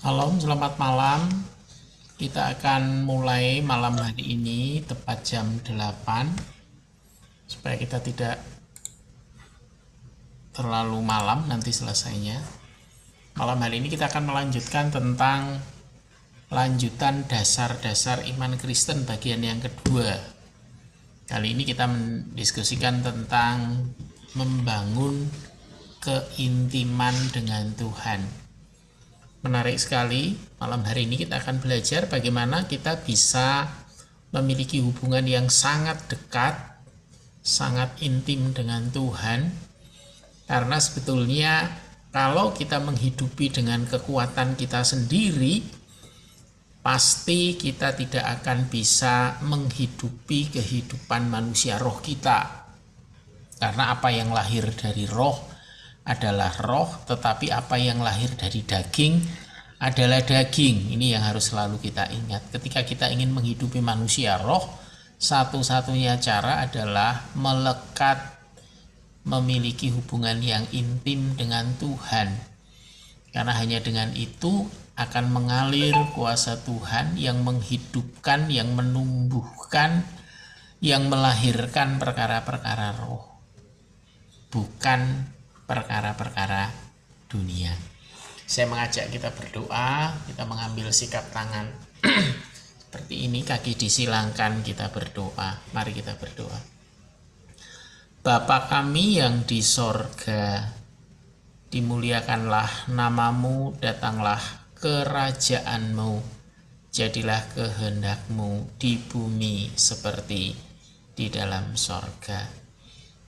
Halo, selamat malam. Kita akan mulai malam hari ini tepat jam 8 supaya kita tidak terlalu malam nanti selesainya. Malam hari ini kita akan melanjutkan tentang lanjutan dasar-dasar iman Kristen bagian yang kedua. Kali ini kita mendiskusikan tentang membangun keintiman dengan Tuhan. Menarik sekali, malam hari ini kita akan belajar bagaimana kita bisa memiliki hubungan yang sangat dekat, sangat intim dengan Tuhan. Karena sebetulnya kalau kita menghidupi dengan kekuatan kita sendiri, pasti kita tidak akan bisa menghidupi kehidupan manusia roh kita. Karena apa yang lahir dari roh adalah roh, tetapi apa yang lahir dari daging adalah daging. Ini yang harus selalu kita ingat. Ketika kita ingin menghidupi manusia roh, satu-satunya cara adalah melekat, memiliki hubungan yang intim dengan Tuhan. Karena hanya dengan itu akan mengalir kuasa Tuhan yang menghidupkan, yang menumbuhkan, yang melahirkan perkara-perkara roh, bukan perkara-perkara dunia. Saya mengajak kita berdoa, kita mengambil sikap tangan seperti ini, kaki disilangkan, kita berdoa. Mari kita berdoa. Bapa kami yang di sorga, dimuliakanlah namamu, datanglah kerajaanmu, jadilah kehendakmu di bumi seperti di dalam sorga.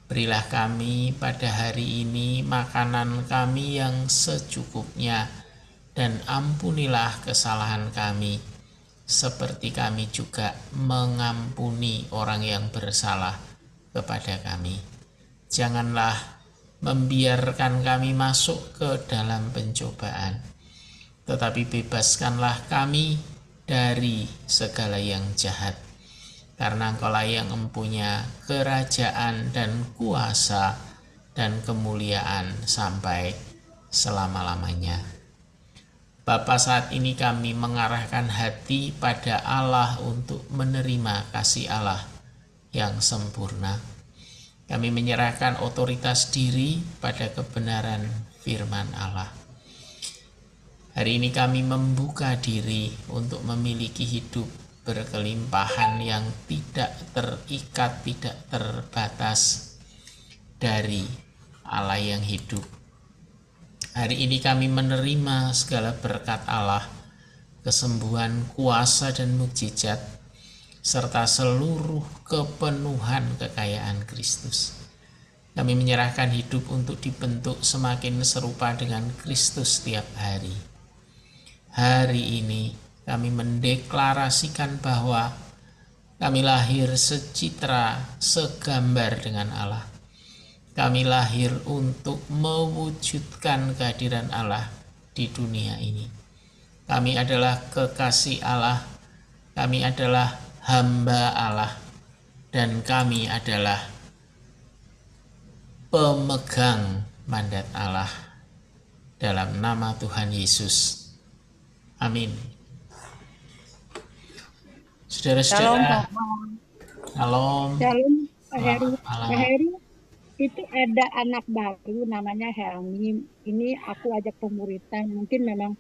Berilah kami pada hari ini makanan kami yang secukupnya, dan ampunilah kesalahan kami, seperti kami juga mengampuni orang yang bersalah kepada kami. Janganlah membiarkan kami masuk ke dalam pencobaan, tetapi bebaskanlah kami dari segala yang jahat. Karena Engkaulah yang mempunyai kerajaan dan kuasa dan kemuliaan sampai selama-lamanya. Bapa, saat ini kami mengarahkan hati pada Allah untuk menerima kasih Allah yang sempurna. Kami menyerahkan otoritas diri pada kebenaran firman Allah. Hari ini kami membuka diri untuk memiliki hidup berkelimpahan yang tidak terikat, tidak terbatas dari Allah yang hidup. Hari ini kami menerima segala berkat Allah, kesembuhan, kuasa dan mukjizat, serta seluruh kepenuhan kekayaan Kristus. Kami menyerahkan hidup untuk dibentuk semakin serupa dengan Kristus setiap hari. Hari ini kami mendeklarasikan bahwa kami lahir secitra, segambar dengan Allah. Kami lahir untuk mewujudkan kehadiran Allah di dunia ini. Kami adalah kekasih Allah, kami adalah hamba Allah, dan kami adalah pemegang mandat Allah. Dalam nama Tuhan Yesus. Amin. Shalom, Saudara-saudara, Pak. shalom, Shalom, Pak Heru. selamat Pak malam. Heru, itu ada anak baru namanya Helmi. Ini aku ajak pemuritan. Mungkin memang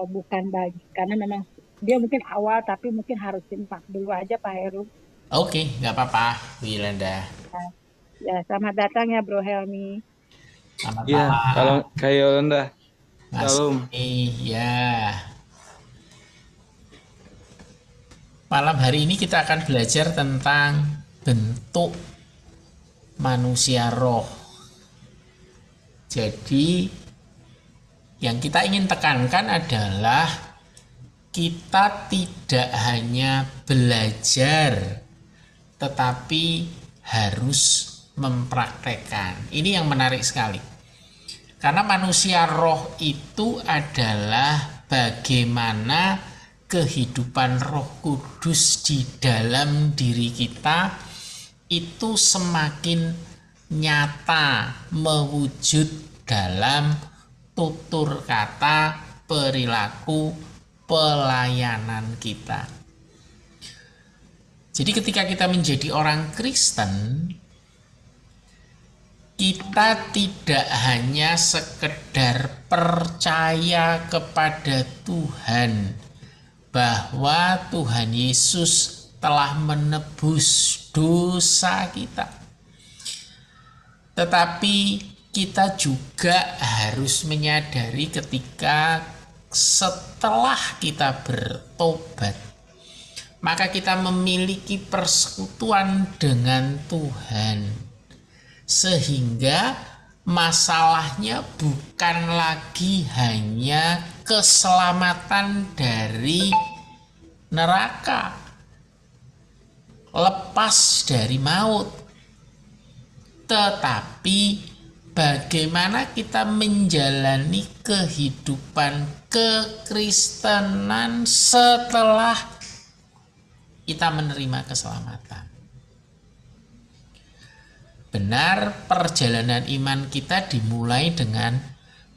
bukan bagi, karena memang dia mungkin awal, tapi mungkin harus simpak dulu aja, Pak Heru. Oke, nggak apa-apa, Bu Yolanda. Nah, ya, selamat datang ya, Bro Helmi. Selamat Iya, kalau malam, kayak Yolanda, Mas. Shalom. Ya, malam hari ini kita akan belajar tentang bentuk manusia roh. Jadi, yang kita ingin tekankan adalah kita tidak hanya belajar, tetapi harus mempraktekkan. Ini yang menarik sekali. Karena manusia roh itu adalah bagaimana kehidupan Roh Kudus di dalam diri kita itu semakin nyata mewujud dalam tutur kata, perilaku pelayanan kita. Jadi ketika kita menjadi orang Kristen, kita tidak hanya sekedar percaya kepada Tuhan bahwa Tuhan Yesus telah menebus dosa kita, tetapi kita juga harus menyadari ketika setelah kita bertobat, maka kita memiliki persekutuan dengan Tuhan, sehingga masalahnya bukan lagi hanya keselamatan dari neraka, lepas dari maut, tetapi bagaimana kita menjalani kehidupan kekristenan setelah kita menerima keselamatan. Benar, perjalanan iman kita dimulai dengan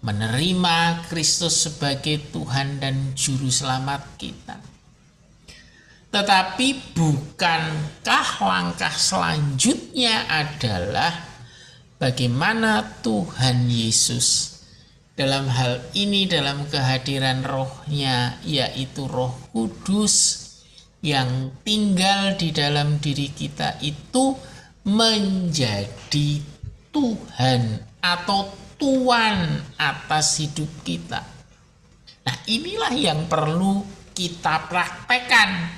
menerima Kristus sebagai Tuhan dan Juru Selamat kita. Tetapi bukankah langkah selanjutnya adalah bagaimana Tuhan Yesus dalam hal ini, dalam kehadiran Roh-Nya, yaitu Roh Kudus yang tinggal di dalam diri kita, itu menjadi Tuhan atau Tuan atas hidup kita. Nah, inilah yang perlu kita praktekkan.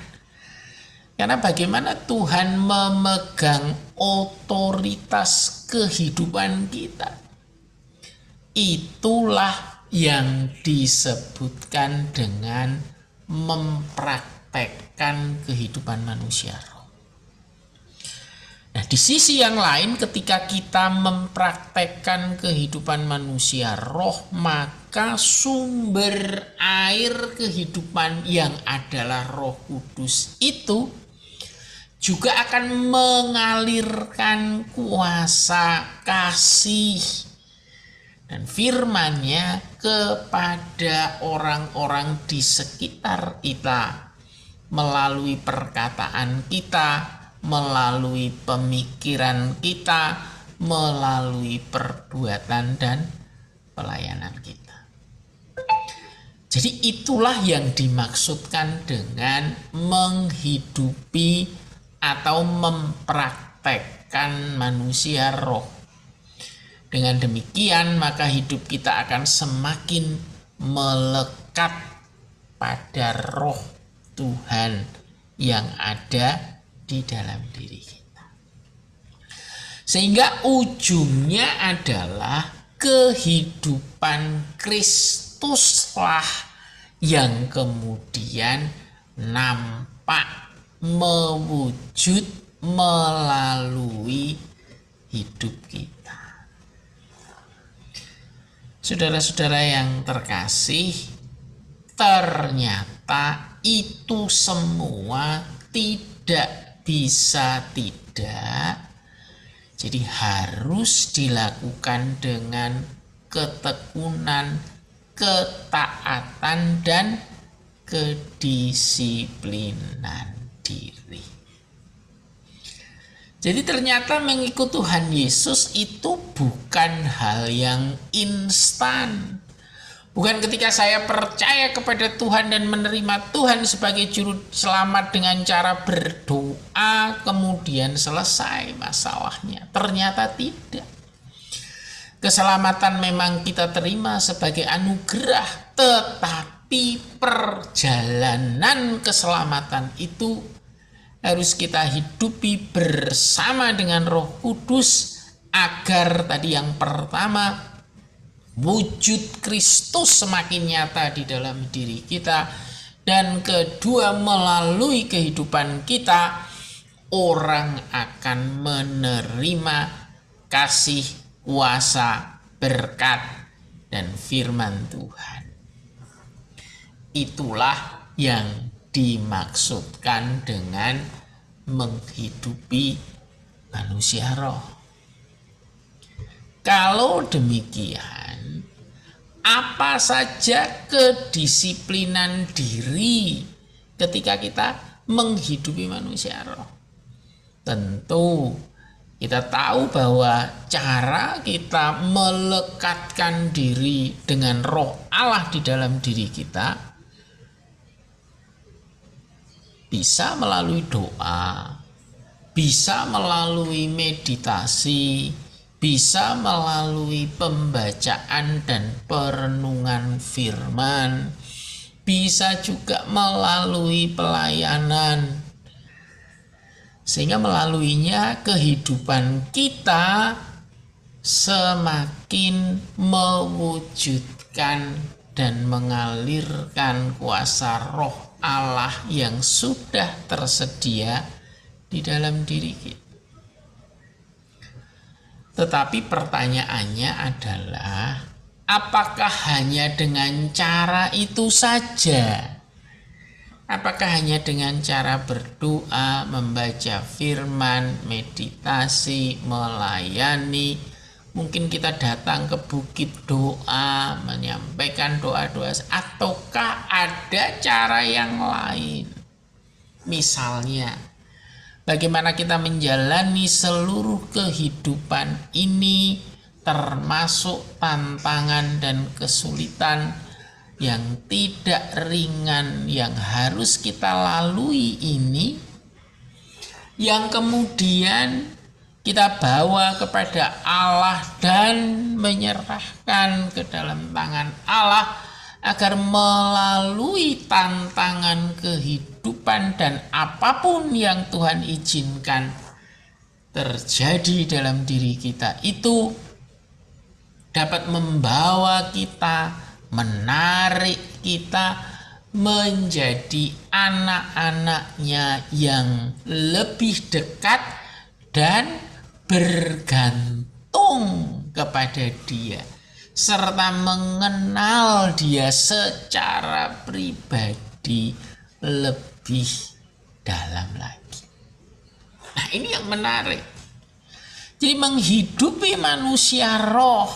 Karena bagaimana Tuhan memegang otoritas kehidupan kita, itulah yang disebutkan dengan mempraktekkan kehidupan manusia roh. Nah, di sisi yang lain, ketika kita mempraktekkan kehidupan manusia roh, maka sumber air kehidupan yang adalah Roh Kudus itu juga akan mengalirkan kuasa kasih dan firman-Nya kepada orang-orang di sekitar kita melalui perkataan kita, melalui pemikiran kita, melalui perbuatan dan pelayanan kita. Jadi itulah yang dimaksudkan dengan menghidupi atau mempraktekkan manusia roh. Dengan demikian maka hidup kita akan semakin melekat pada roh Tuhan yang ada di dalam diri kita. Sehingga ujungnya adalah kehidupan Kristuslah yang kemudian nampak mewujud melalui hidup kita. Saudara-saudara yang terkasih, ternyata itu semua tidak bisa tidak, jadi harus dilakukan dengan ketekunan, ketaatan, dan kedisiplinan diri. Jadi ternyata mengikut Tuhan Yesus itu bukan hal yang instan. Bukan ketika saya percaya kepada Tuhan dan menerima Tuhan sebagai juru selamat dengan cara berdoa kemudian selesai masalahnya. Ternyata tidak. Keselamatan memang kita terima sebagai anugerah, tetapi perjalanan keselamatan itu harus kita hidupi bersama dengan Roh Kudus agar tadi yang pertama, wujud Kristus semakin nyata di dalam diri kita, dan kedua, melalui kehidupan kita orang akan menerima kasih, kuasa, berkat, dan firman Tuhan. Itulah yang dimaksudkan dengan menghidupi manusia roh. Kalau demikian, apa saja kedisiplinan diri ketika kita menghidupi manusia roh. Tentu kita tahu bahwa cara kita melekatkan diri dengan roh Allah di dalam diri kita bisa melalui doa, bisa melalui meditasi, bisa melalui pembacaan dan perenungan firman, bisa juga melalui pelayanan. Sehingga melaluinya kehidupan kita semakin mewujudkan dan mengalirkan kuasa roh Allah yang sudah tersedia di dalam diri kita. Tetapi pertanyaannya adalah, apakah hanya dengan cara itu saja? Apakah hanya dengan cara berdoa, membaca firman, meditasi, melayani, mungkin kita datang ke bukit doa, menyampaikan doa-doa, ataukah ada cara yang lain? Misalnya, bagaimana kita menjalani seluruh kehidupan ini, termasuk tantangan dan kesulitan yang tidak ringan yang harus kita lalui ini, yang kemudian kita bawa kepada Allah dan menyerahkan ke dalam tangan Allah agar melalui tantangan kehidupan dan apapun yang Tuhan izinkan terjadi dalam diri kita itu dapat membawa kita, menarik kita menjadi anak-anaknya yang lebih dekat dan bergantung kepada Dia, serta mengenal Dia secara pribadi lebih dalam lagi. Nah, ini yang menarik. Jadi menghidupi manusia roh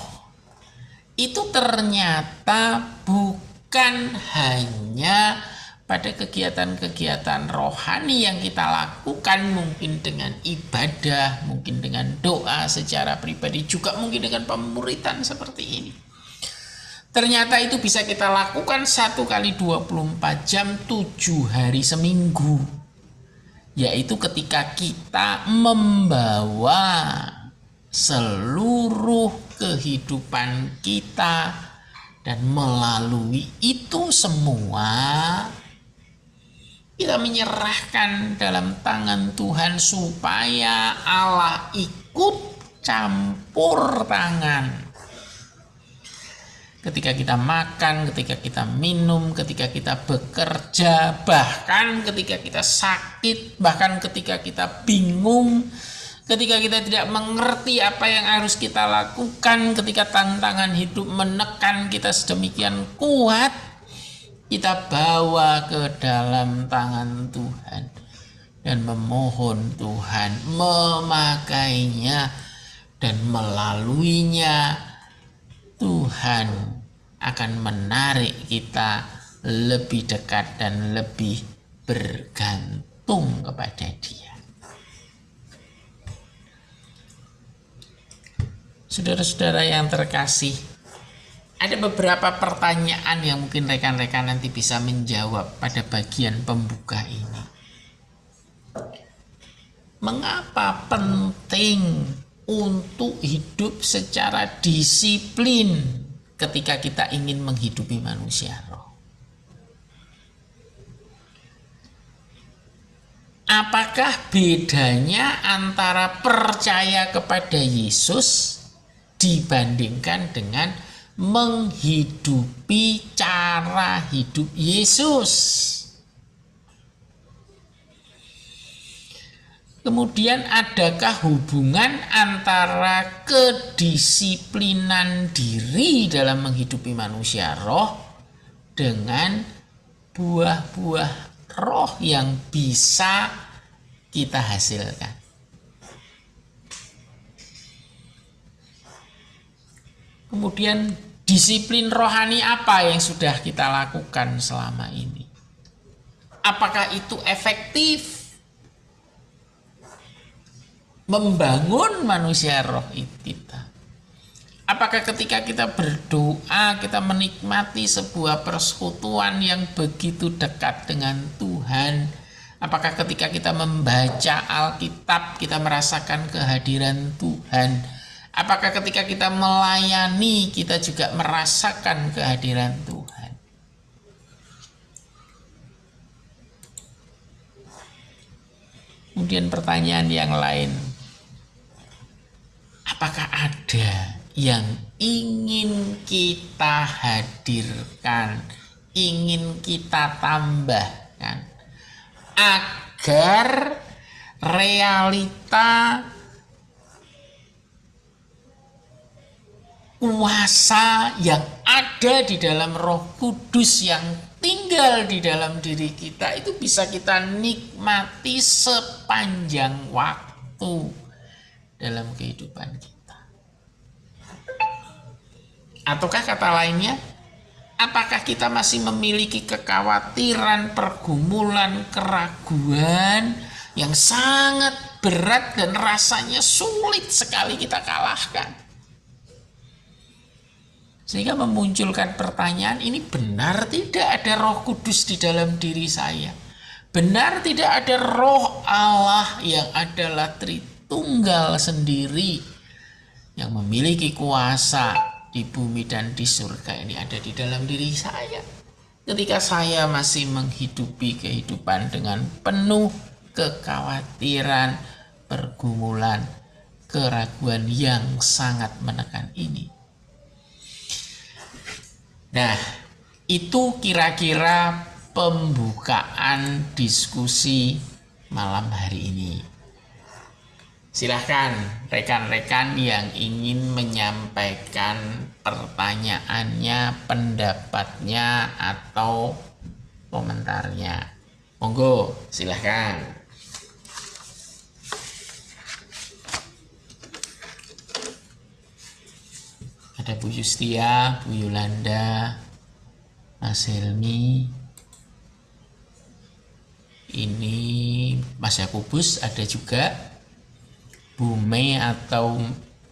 itu ternyata bukan hanya pada kegiatan-kegiatan rohani yang kita lakukan, mungkin dengan ibadah, mungkin dengan doa secara pribadi, juga mungkin dengan pemuritan seperti ini. Ternyata itu bisa kita lakukan 1 kali 24 jam 7 hari seminggu, yaitu ketika kita membawa seluruh kehidupan kita dan melalui itu semua kita menyerahkan dalam tangan Tuhan supaya Allah ikut campur tangan. Ketika kita makan, ketika kita minum, ketika kita bekerja, bahkan ketika kita sakit, bahkan ketika kita bingung, ketika kita tidak mengerti apa yang harus kita lakukan, ketika tantangan hidup menekan kita sedemikian kuat, kita bawa ke dalam tangan Tuhan dan memohon Tuhan memakainya, dan melaluinya Tuhan akan menarik kita lebih dekat dan lebih bergantung kepada Dia. Saudara-saudara yang terkasih, ada beberapa pertanyaan yang mungkin rekan-rekan nanti bisa menjawab pada bagian pembuka ini. Mengapa penting untuk hidup secara disiplin ketika kita ingin menghidupi manusia roh? Apakah bedanya antara percaya kepada Yesus dibandingkan dengan menghidupi cara hidup Yesus? Kemudian adakah hubungan antara kedisiplinan diri dalam menghidupi manusia roh dengan buah-buah roh yang bisa kita hasilkan? Kemudian Disiplin rohani apa yang sudah kita lakukan selama ini? Apakah itu efektif membangun manusia roh kita? Apakah ketika kita berdoa, kita menikmati sebuah persekutuan yang begitu dekat dengan Tuhan? Apakah ketika kita membaca Alkitab, kita merasakan kehadiran Tuhan? Apakah ketika kita melayani, kita juga merasakan kehadiran Tuhan? Kemudian pertanyaan yang lain, apakah ada yang ingin kita hadirkan, ingin kita tambahkan agar realita kuasa yang ada di dalam Roh Kudus yang tinggal di dalam diri kita itu bisa kita nikmati sepanjang waktu dalam kehidupan kita? Ataukah kata lainnya, apakah kita masih memiliki kekhawatiran, pergumulan, keraguan yang sangat berat dan rasanya sulit sekali kita kalahkan? Sehingga memunculkan pertanyaan, ini benar tidak ada Roh Kudus di dalam diri saya? Benar tidak ada Roh Allah yang adalah Tritunggal sendiri yang memiliki kuasa di bumi dan di surga ini ada di dalam diri saya? Ketika saya masih menghidupi kehidupan dengan penuh kekhawatiran, pergumulan, keraguan yang sangat menekan ini. Nah, itu kira-kira pembukaan diskusi malam hari ini. Silahkan rekan-rekan yang ingin menyampaikan pertanyaannya, pendapatnya, atau komentarnya. Monggo, silahkan. Ada Bu Yustia, Bu Yolanda, Mas Helmi, ini Mas Yakubus ada juga, Bu Mei atau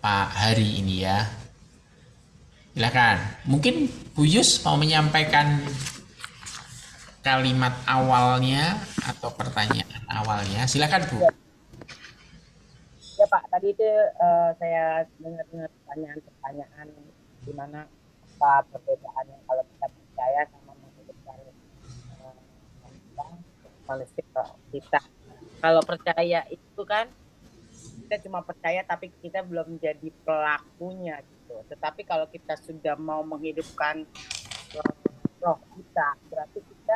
Pak Hari ini ya. Silakan. Mungkin Bu Yus mau menyampaikan kalimat awalnya atau pertanyaan awalnya. Silakan Bu. Ya Pak, tadi itu saya dengar pertanyaan di mana apa perbedaannya kalau kita percaya sama menghidupkan manusia kita. Kalau percaya itu kan kita cuma percaya tapi kita belum menjadi pelakunya gitu. Tetapi kalau kita sudah mau menghidupkan roh kita, berarti kita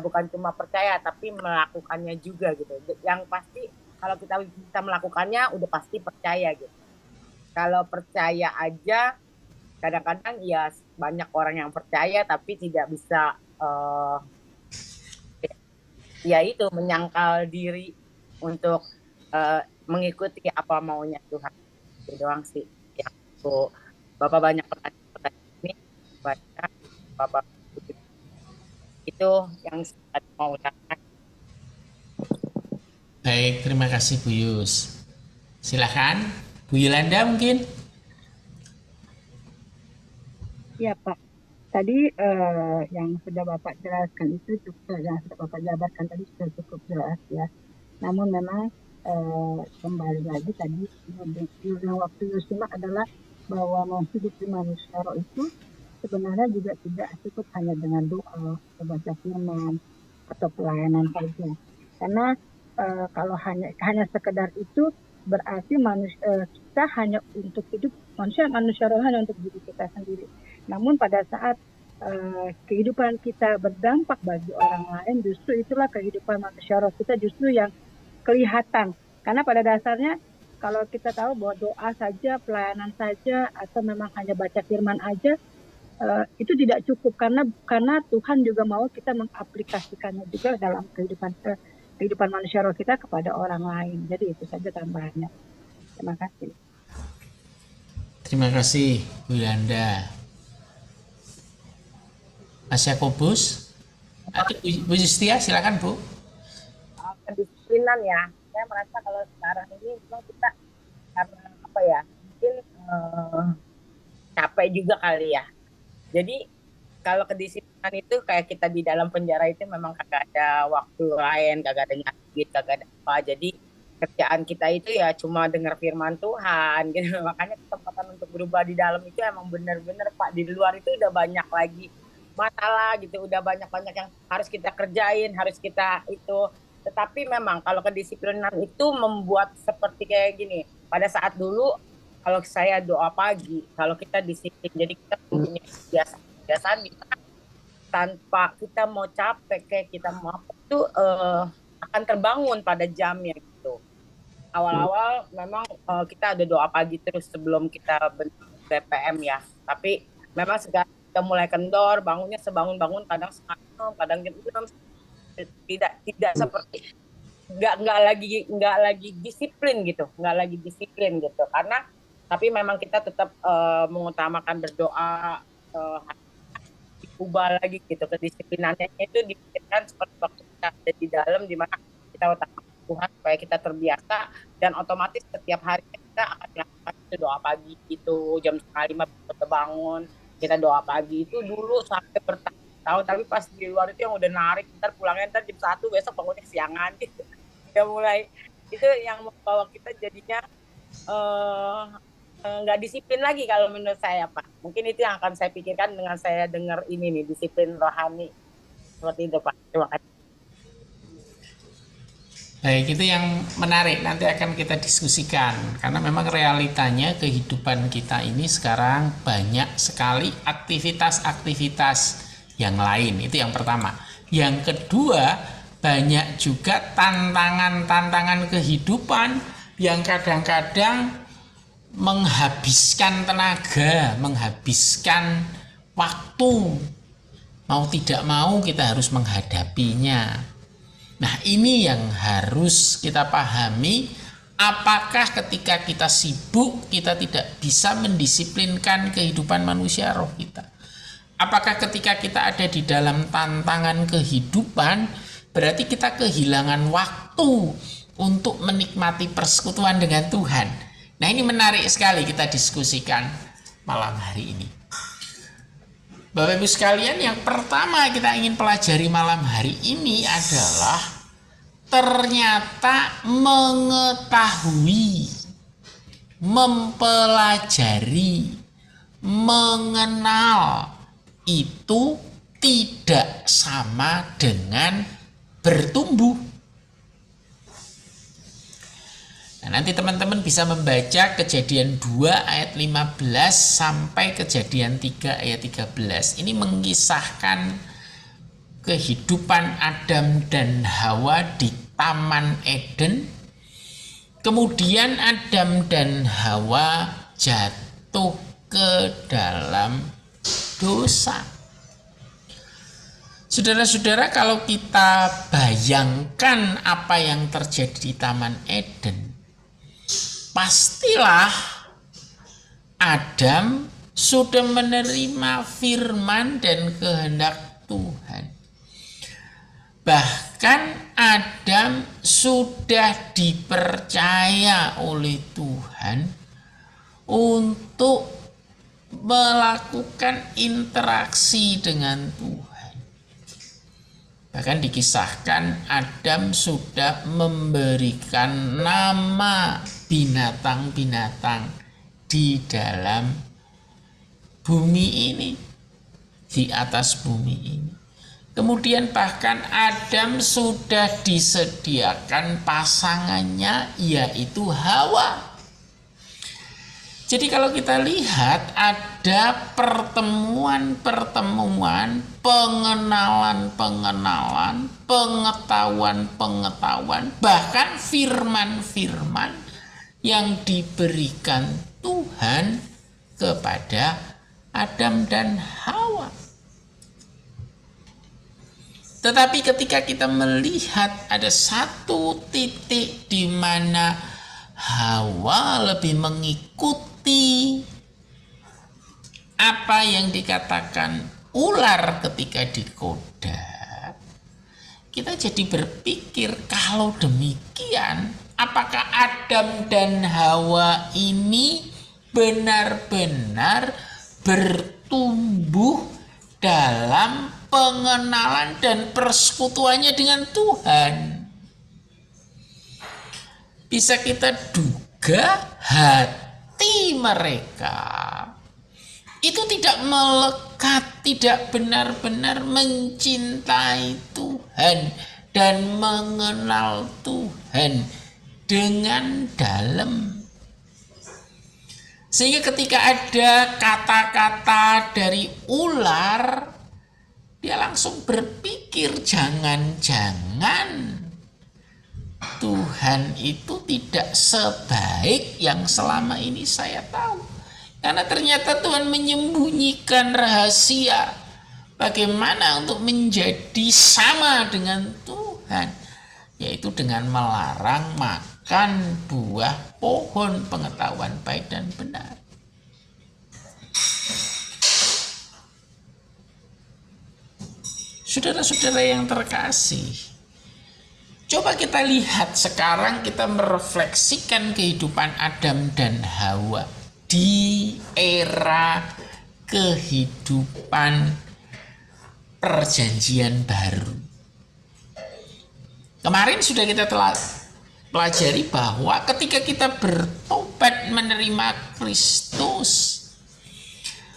bukan cuma percaya tapi melakukannya juga gitu. Yang pasti kalau kita bisa melakukannya udah pasti percaya gitu. Kalau percaya aja kadang-kadang ya banyak orang yang percaya tapi tidak bisa ya itu menyangkal diri untuk mengikuti apa maunya Tuhan. Itu doang sih yang aku, Bapak banyak pertanyaan ini baca Bapak itu yang saya mau ucapkan. Baik, terima kasih Bu Yus. Silahkan Bu Yolanda mungkin. Ya Pak, tadi yang sudah Bapak jelaskan itu cukup, yang sudah Bapak jabarkan tadi sudah cukup jelas ya. Namun memang kembali lagi tadi yang waktu Yosima adalah bahwa menghidupi manusia roh itu sebenarnya juga tidak cukup hanya dengan doa, membaca firman atau pelayanan saja. Karena kalau hanya sekedar itu berarti kita hanya untuk hidup manusia roh hanya untuk diri kita sendiri. Namun pada saat kehidupan kita berdampak bagi orang lain, justru itulah kehidupan manusia roh kita justru yang kelihatan. Karena pada dasarnya kalau kita tahu bahwa doa saja, pelayanan saja, atau memang hanya baca firman aja, itu tidak cukup karena Tuhan juga mau kita mengaplikasikannya juga dalam kehidupan manusia roh kita kepada orang lain. Jadi itu saja tambahannya. Terima kasih. Terima kasih Bu Bu Yanda. Mas Yakobus atau Bu Justia, silakan Bu. Kedisiplinan ya, saya merasa kalau sekarang ini memang kita karena apa ya, mungkin capek juga kali ya. Jadi kalau kedisiplinan itu kayak kita di dalam penjara itu memang kagak ada waktu lain, kagak ada nyakit, kagak ada apa. Jadi kerjaan kita itu ya cuma dengar firman Tuhan gitu. Makanya kesempatan untuk berubah di dalam itu emang bener-bener Pak. Di luar itu udah banyak lagi masalah gitu, udah banyak-banyak yang harus kita kerjain, harus kita itu. Tetapi memang kalau kedisiplinan itu membuat seperti kayak gini. Pada saat dulu kalau saya doa pagi, kalau kita disiplin, jadi kita punya kebiasaan kita tanpa kita mau capek kayak kita mau apa itu akan terbangun pada jamnya gitu. Awal-awal memang kita ada doa pagi terus sebelum kita bentuk BPM ya. Tapi memang sekarang kita mulai kendor, bangunnya sebangun-bangun kadang setengah 6, kadang jam 6, tidak seperti nggak lagi disiplin gitu, karena tapi memang kita tetap mengutamakan berdoa, diubah lagi gitu kedisiplinannya itu dipikirkan seperti waktu kita ada di dalam di mana kita utamakan Tuhan supaya kita terbiasa dan otomatis setiap hari kita akan melakukan itu doa pagi itu jam 4:30 kita bangun, kita doa pagi itu dulu sampai bertahun-tahun, tapi pas di luar itu yang udah narik, ntar pulangnya ntar jam 1 besok bangunnya siangan gitu. Udah mulai itu yang membawa kita jadinya nggak disiplin lagi kalau menurut saya Pak. Mungkin itu yang akan saya pikirkan dengan saya dengar ini nih, disiplin rohani seperti itu Pak. Terima kasih. Baik, itu yang menarik, nanti akan kita diskusikan karena memang realitanya kehidupan kita ini sekarang banyak sekali aktivitas-aktivitas yang lain. Itu yang pertama. Yang kedua, banyak juga tantangan-tantangan kehidupan yang kadang-kadang menghabiskan tenaga, menghabiskan waktu. Mau tidak mau kita harus menghadapinya. Nah, ini yang harus kita pahami, apakah ketika kita sibuk kita tidak bisa mendisiplinkan kehidupan manusia roh kita. Apakah ketika kita ada di dalam tantangan kehidupan berarti kita kehilangan waktu untuk menikmati persekutuan dengan Tuhan. Nah, ini menarik sekali kita diskusikan malam hari ini. Bapak Ibu sekalian, yang pertama kita ingin pelajari malam hari ini adalah ternyata mengetahui, mempelajari, mengenal itu tidak sama dengan bertumbuh. Nah, nanti teman-teman bisa membaca Kejadian 2 ayat 15 sampai Kejadian 3 ayat 13. Ini mengisahkan kehidupan Adam dan Hawa di Taman Eden. Kemudian Adam dan Hawa jatuh ke dalam dosa. Saudara-saudara, kalau kita bayangkan apa yang terjadi di Taman Eden, pastilah Adam sudah menerima firman dan kehendak Tuhan. Bahkan Adam sudah dipercaya oleh Tuhan untuk melakukan interaksi dengan Tuhan. Bahkan dikisahkan Adam sudah memberikan nama binatang-binatang di dalam bumi ini, di atas bumi ini. Kemudian bahkan Adam sudah disediakan pasangannya, yaitu Hawa. Jadi kalau kita lihat ada pertemuan-pertemuan, pengenalan-pengenalan, pengetahuan-pengetahuan, bahkan firman-firman yang diberikan Tuhan kepada Adam dan Hawa. Tetapi ketika kita melihat ada satu titik di mana Hawa lebih mengikuti apa yang dikatakan ular ketika digoda, kita jadi berpikir kalau demikian, apakah Adam dan Hawa ini benar-benar bertumbuh dalam pengenalan dan persekutuannya dengan Tuhan? Bisa kita duga hati mereka itu tidak melekat, tidak benar-benar mencintai Tuhan dan mengenal Tuhan dengan dalam. Sehingga ketika ada kata-kata dari ular, dia langsung berpikir jangan-jangan Tuhan itu tidak sebaik yang selama ini saya tahu. Karena ternyata Tuhan menyembunyikan rahasia bagaimana untuk menjadi sama dengan Tuhan, yaitu dengan melarang makan buah pohon pengetahuan baik dan benar. Saudara-saudara yang terkasih, coba kita lihat sekarang, kita merefleksikan kehidupan Adam dan Hawa di era kehidupan perjanjian baru. Kemarin sudah kita telah pelajari bahwa ketika kita bertobat menerima Kristus,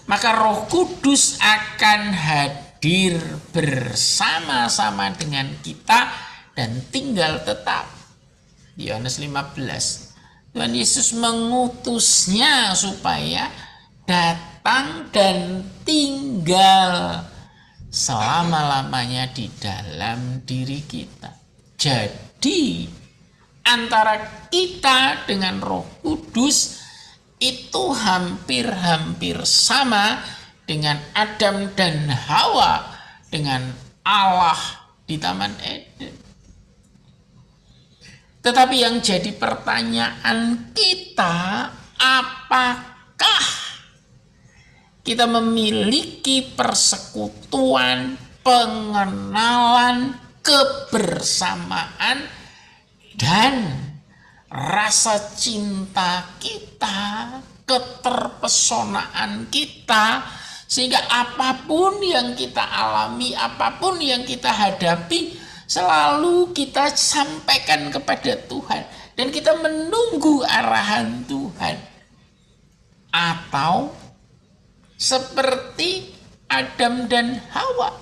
maka Roh Kudus akan hadir bersama-sama dengan kita dan tinggal tetap. Yohanes 15. Tuhan Yesus mengutusnya supaya datang dan tinggal selama-lamanya di dalam diri kita. Jadi antara kita dengan Roh Kudus itu hampir-hampir sama dengan Adam dan Hawa dengan Allah di Taman Eden. Tetapi yang jadi pertanyaan kita, apakah kita memiliki persekutuan, pengenalan, kebersamaan, dan rasa cinta kita, keterpesonaan kita, sehingga apapun yang kita alami, apapun yang kita hadapi, selalu kita sampaikan kepada Tuhan dan kita menunggu arahan Tuhan. Atau seperti Adam dan Hawa,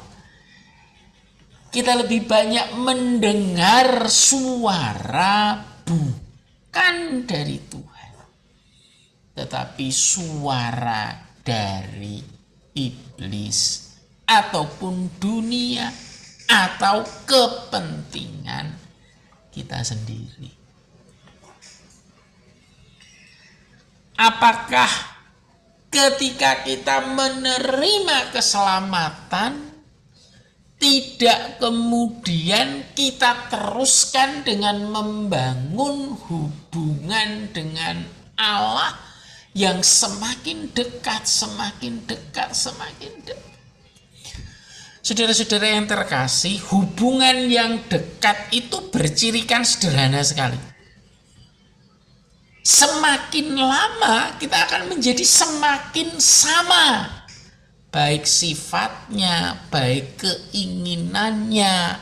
kita lebih banyak mendengar suara bukan dari Tuhan, tetapi suara dari iblis ataupun dunia atau kepentingan kita sendiri. Apakah ketika kita menerima keselamatan, tidak kemudian kita teruskan dengan membangun hubungan dengan Allah yang semakin dekat, semakin dekat, semakin dekat? Saudara-saudara yang terkasih, hubungan yang dekat itu bercirikan sederhana sekali. Semakin lama kita akan menjadi semakin sama, baik sifatnya, baik keinginannya,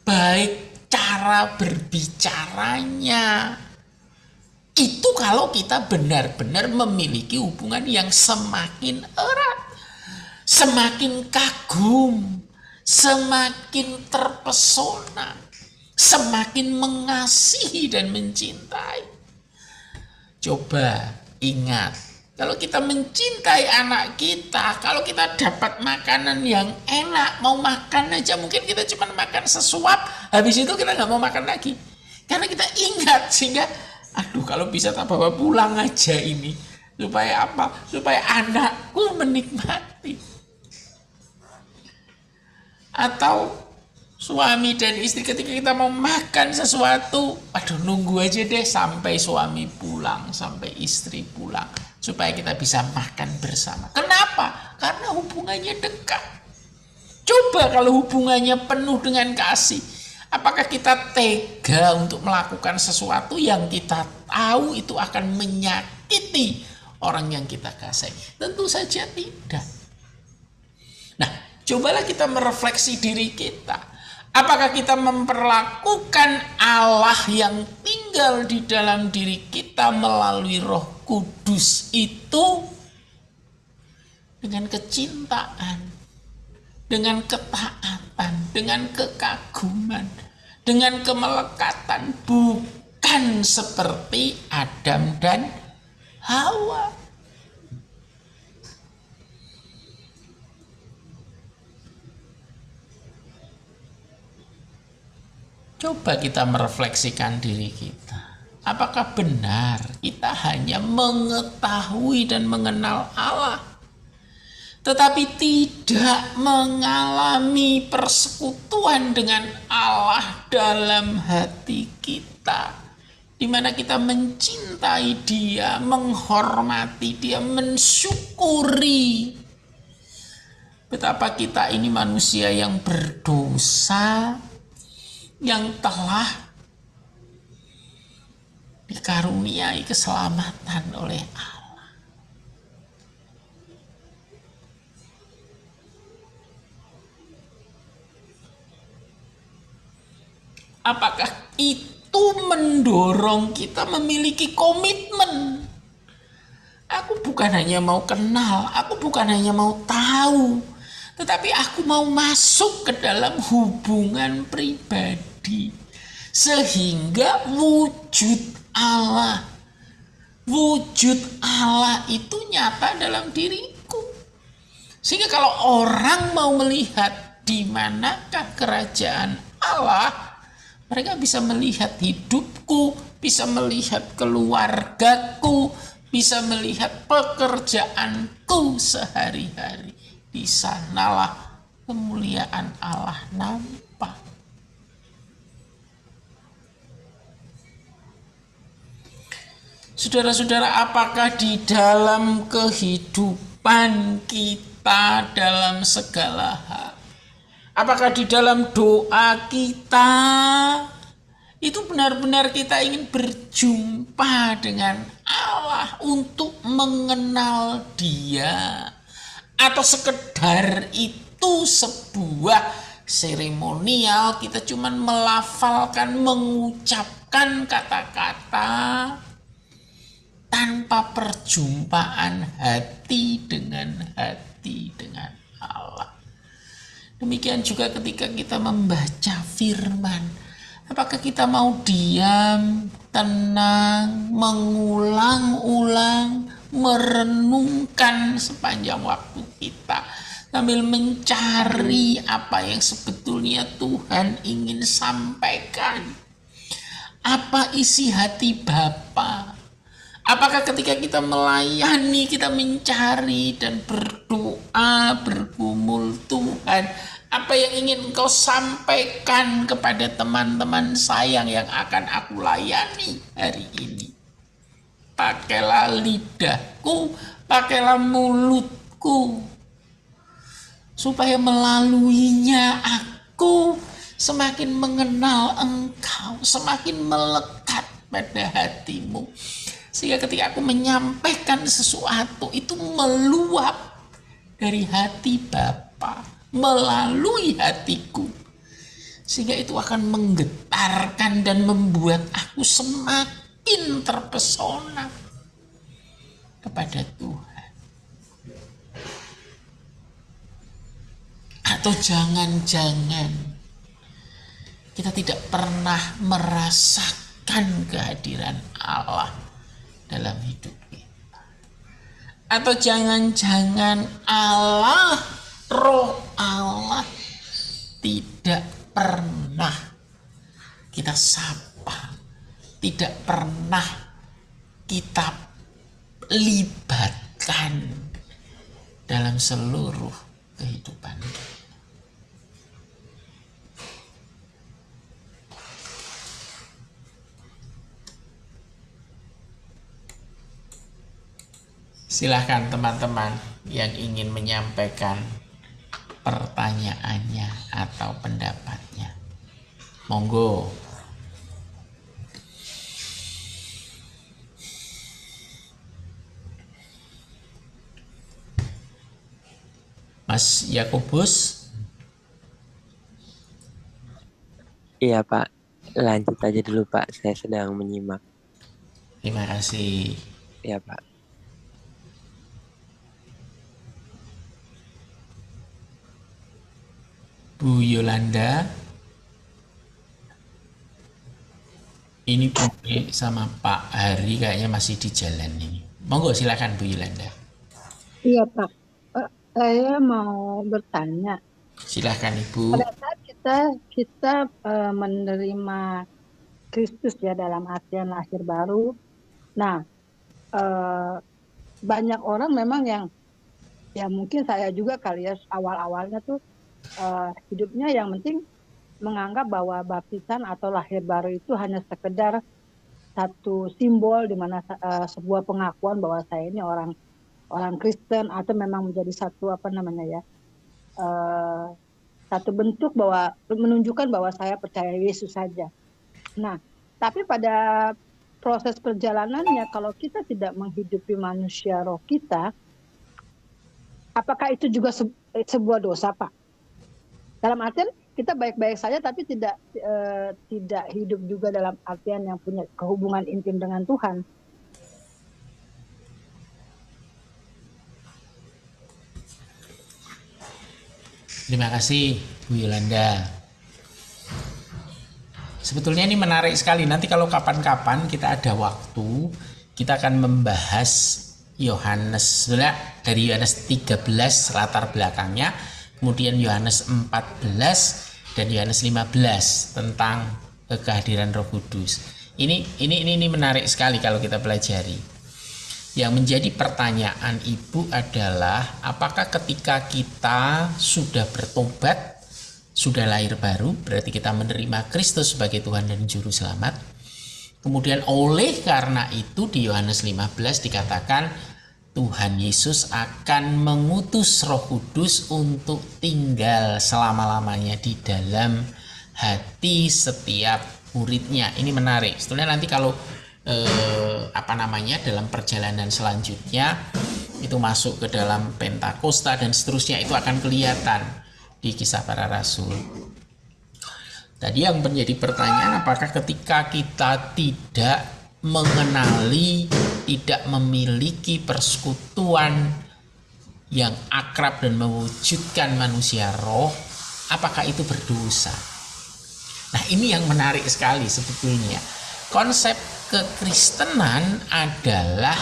baik cara berbicaranya. Itu kalau kita benar-benar memiliki hubungan yang semakin erat, semakin kagum, semakin terpesona, semakin mengasihi dan mencintai. Coba ingat, kalau kita mencintai anak kita, kalau kita dapat makanan yang enak, mau makan aja mungkin kita cuma makan sesuap, habis itu kita nggak mau makan lagi. Karena kita ingat, sehingga aduh kalau bisa tak bawa pulang aja ini. Supaya apa? Supaya anakku menikmati. Atau suami dan istri ketika kita mau makan sesuatu, aduh nunggu aja deh sampai suami pulang, sampai istri pulang. supaya kita bisa makan bersama. Kenapa? Karena hubungannya dekat. Coba kalau hubungannya penuh dengan kasih, apakah kita tega untuk melakukan sesuatu yang kita tahu itu akan menyakiti orang yang kita kasihi? Tentu saja tidak. Nah, cobalah kita merefleksi diri kita. Apakah kita memperlakukan Allah yang tinggal di dalam diri kita melalui Roh Kudus itu dengan kecintaan, dengan ketaatan, dengan kekaguman, dengan kemelekatan, bukan seperti Adam dan Hawa. Coba kita merefleksikan diri kita. Apakah benar kita hanya mengetahui dan mengenal Allah, tetapi tidak mengalami persekutuan dengan Allah dalam hati kita, di mana kita mencintai Dia, menghormati Dia, mensyukuri betapa kita ini manusia yang berdosa, yang telah dikaruniai keselamatan oleh Allah. Apakah itu mendorong kita memiliki komitmen? Aku bukan hanya mau kenal, aku bukan hanya mau tahu, tetapi aku mau masuk ke dalam hubungan pribadi. Sehingga wujud Allah itu nyata dalam diriku. Sehingga kalau orang mau melihat di manakah kerajaan Allah, mereka bisa melihat hidupku, bisa melihat keluargaku, bisa melihat pekerjaanku sehari-hari. Di sanalah kemuliaan Allah nampak. Saudara-saudara, apakah di dalam kehidupan kita dalam segala hal, apakah di dalam doa kita itu benar-benar kita ingin berjumpa dengan Allah untuk mengenal Dia, atau sekedar itu sebuah seremonial, kita cuma melafalkan, mengucapkan kata-kata tanpa perjumpaan hati dengan Allah. Demikian juga ketika kita membaca firman, apakah kita mau diam, tenang, mengulang-ulang, merenungkan sepanjang waktu kita sambil mencari apa yang sebetulnya Tuhan ingin sampaikan? Apa isi hati Bapa? Apakah ketika kita melayani, kita mencari dan berdoa, bergumul, Tuhan, apa yang ingin Engkau sampaikan kepada teman-teman sayang yang akan aku layani hari ini? Pakailah lidahku, pakailah mulutku, supaya melaluinya aku semakin mengenal Engkau, semakin melekat pada hatimu. Sehingga ketika aku menyampaikan sesuatu, itu meluap dari hati Bapa melalui hatiku. Sehingga itu akan menggetarkan dan membuat aku semakin terpesona kepada Tuhan. Atau jangan-jangan kita tidak pernah merasakan kehadiran Allah dalam hidup kita. Atau jangan-jangan Allah, Roh Allah, tidak pernah kita sapa, tidak pernah kita libatkan dalam seluruh kehidupan kita. Silahkan teman-teman yang ingin menyampaikan pertanyaannya atau pendapatnya. Monggo. Mas Yakobus. Iya Pak, lanjut aja dulu Pak, saya sedang menyimak. Terima kasih. Iya Pak. Bu Yolanda. Ini Budi sama Pak Hari kayaknya masih di jalan ini. Monggo silakan Bu Yolanda. Iya Pak, saya mau bertanya. Silahkan Ibu. Pada saat kita menerima Kristus ya dalam artian lahir baru, nah banyak orang memang yang ya mungkin saya juga kali ya awal-awalnya tuh hidupnya yang penting menganggap bahwa baptisan atau lahir baru itu hanya sekedar satu simbol di mana sebuah pengakuan bahwa saya ini orang Kristen atau memang menjadi satu satu bentuk bahwa menunjukkan bahwa saya percaya Yesus saja. Nah, tapi pada proses perjalanannya kalau kita tidak menghidupi manusia roh kita, apakah itu juga sebuah dosa, Pak? Dalam artian kita baik-baik saja tapi tidak hidup juga dalam artian yang punya kehubungan intim dengan Tuhan. Terima kasih Bu Yolanda. Sebetulnya ini menarik sekali. Nanti kalau kapan-kapan kita ada waktu, kita akan membahas Yohanes. Sebenarnya dari Yohanes 13 latar belakangnya, kemudian Yohanes 14 dan Yohanes 15 tentang kehadiran Roh Kudus. Ini menarik sekali kalau kita pelajari. Yang menjadi pertanyaan Ibu adalah apakah ketika kita sudah bertobat, sudah lahir baru, berarti kita menerima Kristus sebagai Tuhan dan Juru Selamat. Kemudian oleh karena itu di Yohanes 15 dikatakan Tuhan Yesus akan mengutus Roh Kudus untuk tinggal selama-lamanya di dalam hati setiap muridnya. Ini menarik. Sebetulnya nanti kalau dalam perjalanan selanjutnya itu masuk ke dalam Pentakosta dan seterusnya, itu akan kelihatan di Kisah Para Rasul. Tadi yang menjadi pertanyaan, apakah ketika kita tidak mengenali, tidak memiliki persekutuan yang akrab dan mewujudkan manusia roh, apakah itu berdosa? Nah, ini yang menarik sekali sebetulnya. Konsep kekristenan adalah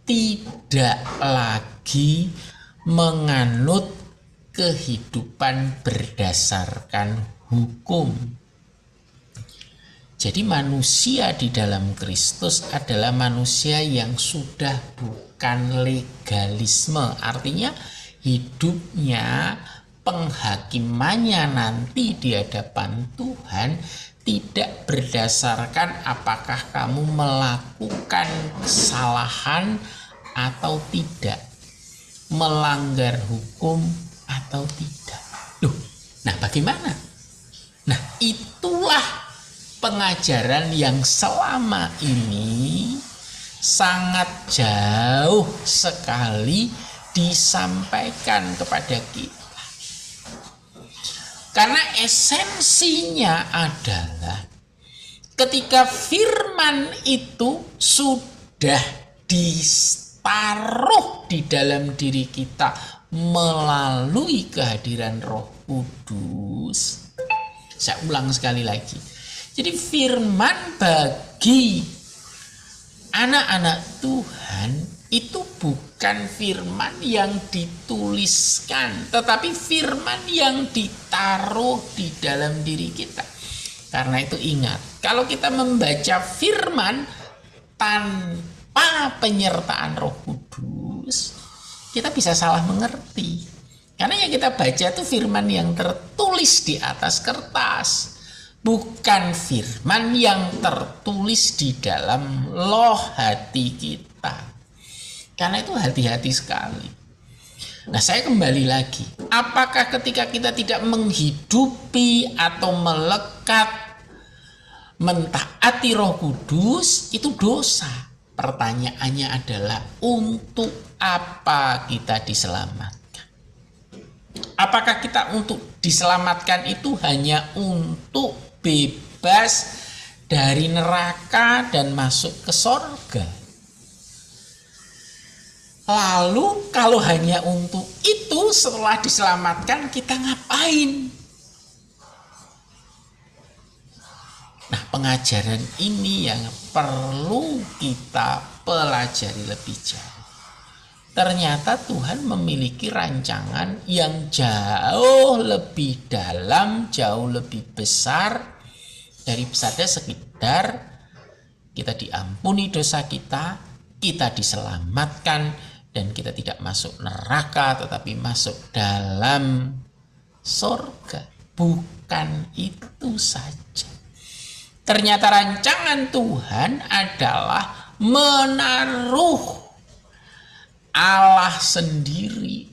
tidak lagi menganut kehidupan berdasarkan hukum. Jadi manusia di dalam Kristus adalah manusia yang sudah bukan legalisme. Artinya hidupnya, penghakimannya nanti di hadapan Tuhan tidak berdasarkan apakah kamu melakukan kesalahan atau tidak, melanggar hukum atau tidak. Nah bagaimana? Nah itulah pengajaran yang selama ini sangat jauh sekali disampaikan kepada kita. Karena esensinya adalah ketika firman itu sudah ditaruh di dalam diri kita melalui kehadiran Roh Kudus. Saya ulang sekali lagi. Jadi firman bagi anak-anak Tuhan itu bukan firman yang dituliskan, tetapi firman yang ditaruh di dalam diri kita. Karena itu ingat, kalau kita membaca firman tanpa penyertaan Roh Kudus, kita bisa salah mengerti. Karena yang kita baca itu firman yang tertulis di atas kertas, bukan firman yang tertulis di dalam loh hati kita. Karena itu hati-hati sekali. Nah, saya kembali lagi. Apakah ketika kita tidak menghidupi atau melekat, mentaati Roh Kudus, itu dosa? Pertanyaannya adalah, untuk apa kita diselamatkan? Apakah kita untuk diselamatkan itu hanya untuk bebas dari neraka dan masuk ke sorga? Lalu kalau hanya untuk itu, setelah diselamatkan kita ngapain? Nah, pengajaran ini yang perlu kita pelajari lebih jauh. Ternyata Tuhan memiliki rancangan yang jauh lebih dalam, jauh lebih besar daripada sekedar kita diampuni dosa kita diselamatkan, dan kita tidak masuk neraka tetapi masuk dalam surga. Bukan itu saja. Ternyata rancangan Tuhan adalah menaruh Allah sendiri,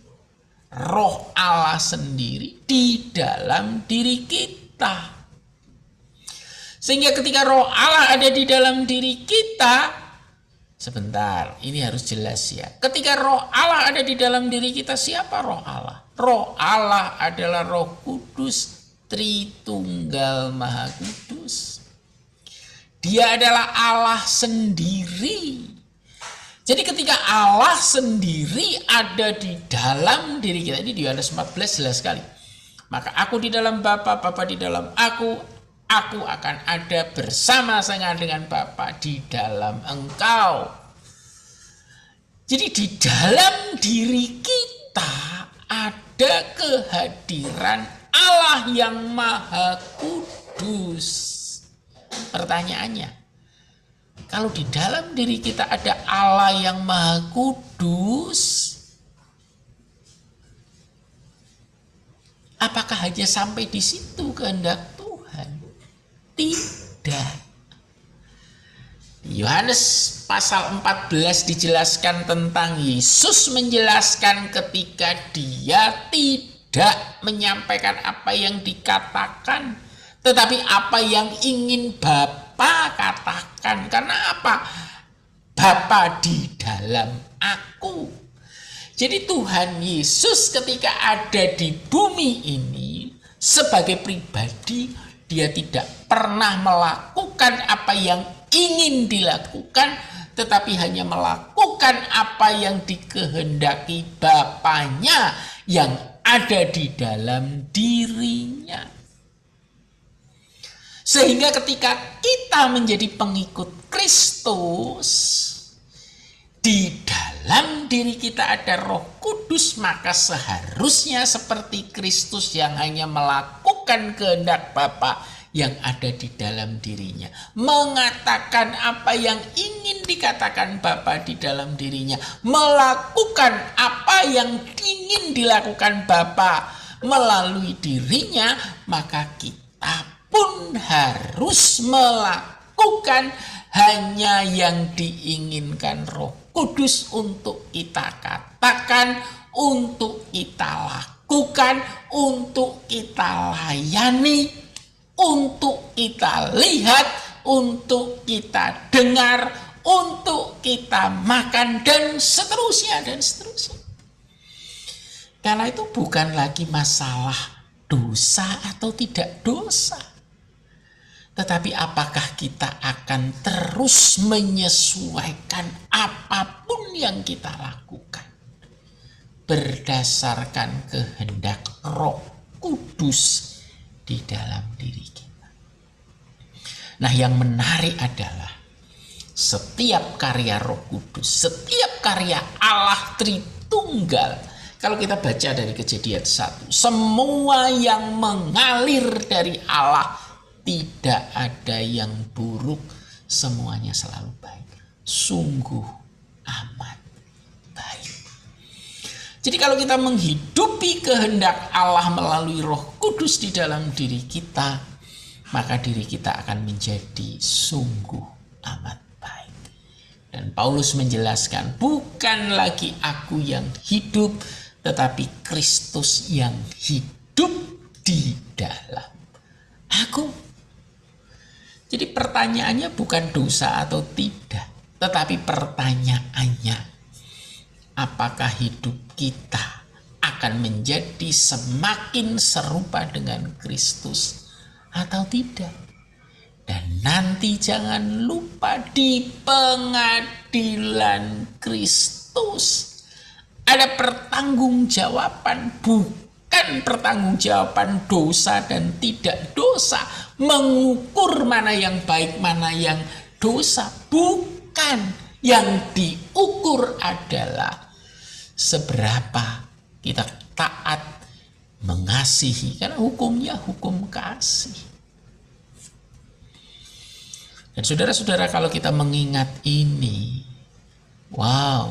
Roh Allah sendiri di dalam diri kita. Sehingga ketika Roh Allah ada di dalam diri kita, sebentar, ini harus jelas ya. Ketika Roh Allah ada di dalam diri kita, siapa Roh Allah? Roh Allah adalah Roh Kudus, Tritunggal Maha Kudus. Dia adalah Allah sendiri. Jadi ketika Allah sendiri ada di dalam diri kita, ini di Yohanes 14 jelas sekali. Maka aku di dalam Bapa, Bapa di dalam aku akan ada bersama-sama dengan Bapa di dalam engkau. Jadi di dalam diri kita ada kehadiran Allah yang Maha Kudus. Pertanyaannya, kalau di dalam diri kita ada Allah yang Maha Kudus, apakah hanya sampai di situ kehendak Tuhan? Tidak. Yohanes pasal 14 dijelaskan tentang Yesus menjelaskan ketika dia tidak menyampaikan apa yang dikatakan, tetapi apa yang ingin Bapa katakan. Karena apa? Bapa di dalam aku. Jadi Tuhan Yesus ketika ada di bumi ini sebagai pribadi, dia tidak pernah melakukan apa yang ingin dilakukan, tetapi hanya melakukan apa yang dikehendaki Bapanya yang ada di dalam dirinya. Sehingga ketika kita menjadi pengikut Kristus, di dalam diri kita ada Roh Kudus, maka seharusnya seperti Kristus yang hanya melakukan kehendak Bapa yang ada di dalam dirinya, mengatakan apa yang ingin dikatakan Bapa di dalam dirinya, melakukan apa yang ingin dilakukan Bapa melalui dirinya, maka kita pun harus melakukan hanya yang diinginkan Roh Kudus untuk kita katakan, untuk kita lakukan, untuk kita layani, untuk kita lihat, untuk kita dengar, untuk kita makan, dan seterusnya, dan seterusnya. Karena itu bukan lagi masalah dosa atau tidak dosa, tetapi apakah kita akan terus menyesuaikan apapun yang kita lakukan berdasarkan kehendak Roh Kudus di dalam diri kita. Nah, yang menarik adalah setiap karya Roh Kudus, setiap karya Allah Tritunggal, kalau kita baca dari Kejadian 1, semua yang mengalir dari Allah, tidak ada yang buruk, semuanya selalu baik. Sungguh amat baik. Jadi kalau kita menghidupi kehendak Allah melalui Roh Kudus di dalam diri kita, maka diri kita akan menjadi sungguh amat baik. Dan Paulus menjelaskan, bukan lagi aku yang hidup, tetapi Kristus yang hidup di dalam aku. Jadi pertanyaannya bukan dosa atau tidak, tetapi pertanyaannya, apakah hidup kita akan menjadi semakin serupa dengan Kristus atau tidak? Dan nanti jangan lupa di pengadilan Kristus ada pertanggungjawaban, bukan pertanggungjawaban dosa dan tidak dosa, mengukur mana yang baik, mana yang dosa. Bukan, yang diukur adalah seberapa kita taat mengasihi, karena hukumnya hukum kasih. Dan saudara-saudara, kalau kita mengingat ini, wow,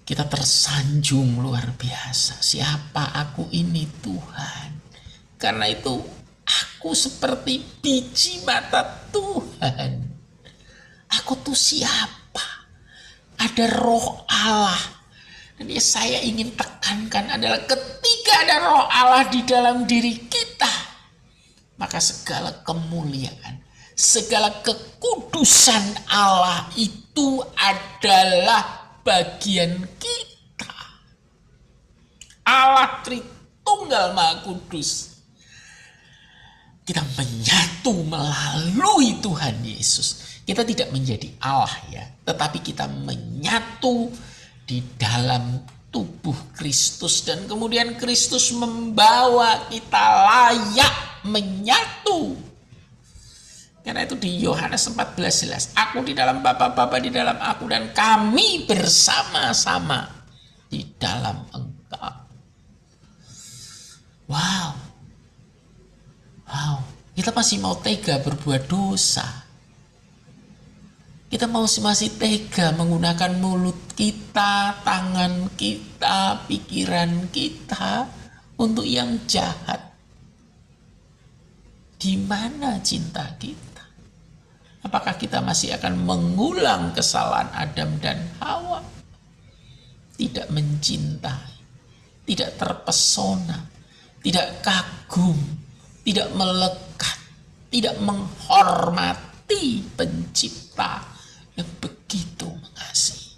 kita tersanjung luar biasa. Siapa aku ini, Tuhan? Karena itu aku seperti biji mata Tuhan. Aku tuh siapa? Ada roh Allah. Dan yang saya ingin tekankan adalah ketika ada roh Allah di dalam diri kita, maka segala kemuliaan, segala kekudusan Allah itu adalah bagian kita. Allah Tritunggal Maha Kudus. Kita menyatu melalui Tuhan Yesus. Kita tidak menjadi Allah ya, tetapi kita menyatu di dalam tubuh Kristus. Dan kemudian Kristus membawa kita layak menyatu. Karena itu di Yohanes 14 jelas, aku di dalam Bapa, Bapa di dalam aku, dan kami bersama-sama di dalam Engkau. Wow. Wow. Kita masih mau tega berbuat dosa. Kita masih tega menggunakan mulut kita, tangan kita, pikiran kita untuk yang jahat. Di mana cinta kita? Apakah kita masih akan mengulang kesalahan Adam dan Hawa? Tidak mencintai, tidak terpesona, tidak kagum, tidak melekat, tidak menghormati Pencipta yang begitu mengasihi.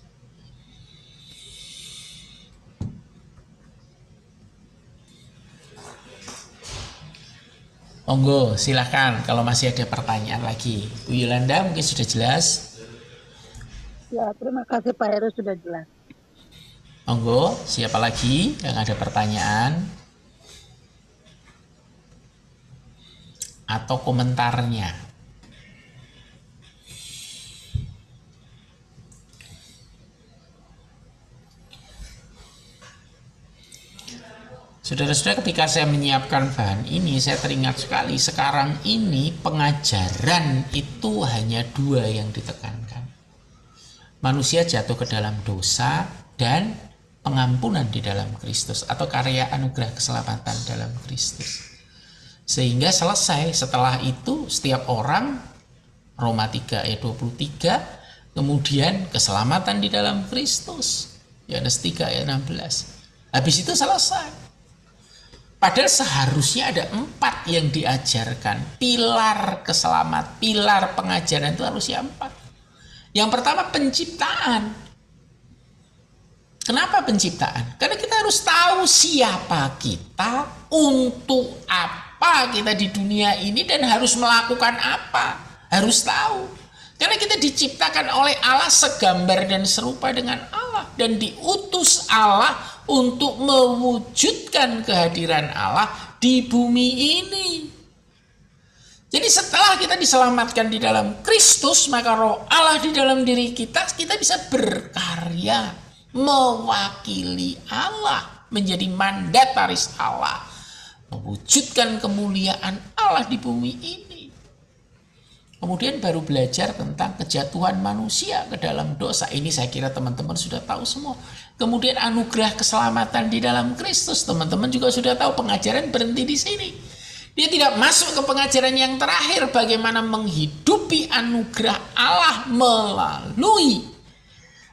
Monggo, silakan kalau masih ada pertanyaan lagi. Bu Yolanda mungkin sudah jelas. Ya, terima kasih Pak Heru, sudah jelas. Monggo, siapa lagi yang ada pertanyaan atau komentarnya? Saudara-saudara, ketika saya menyiapkan bahan ini, saya teringat sekali sekarang ini pengajaran itu hanya dua yang ditekankan. Manusia jatuh ke dalam dosa dan pengampunan di dalam Kristus, atau karya anugerah keselamatan dalam Kristus. Sehingga selesai. Setelah itu setiap orang, Roma 3 ayat 23, kemudian keselamatan di dalam Kristus, Yohanes 3 ayat 16. Habis itu selesai. Padahal seharusnya ada 4 yang diajarkan. Pilar keselamat, pilar pengajaran itu harusnya 4. Yang pertama penciptaan. Kenapa penciptaan? Karena kita harus tahu siapa kita, untuk apa kita di dunia ini, dan harus melakukan apa. Harus tahu. Karena kita diciptakan oleh Allah segambar dan serupa dengan Allah. Dan diutus Allah untuk mewujudkan kehadiran Allah di bumi ini. Jadi setelah kita diselamatkan di dalam Kristus, maka roh Allah di dalam diri kita bisa berkarya, mewakili Allah, menjadi mandataris Allah, mewujudkan kemuliaan Allah di bumi ini. Kemudian baru belajar tentang kejatuhan manusia ke dalam dosa. Ini saya kira teman-teman sudah tahu semua. Kemudian anugerah keselamatan di dalam Kristus, teman-teman juga sudah tahu. Pengajaran berhenti di sini. Dia tidak masuk ke pengajaran yang terakhir, bagaimana menghidupi anugerah Allah melalui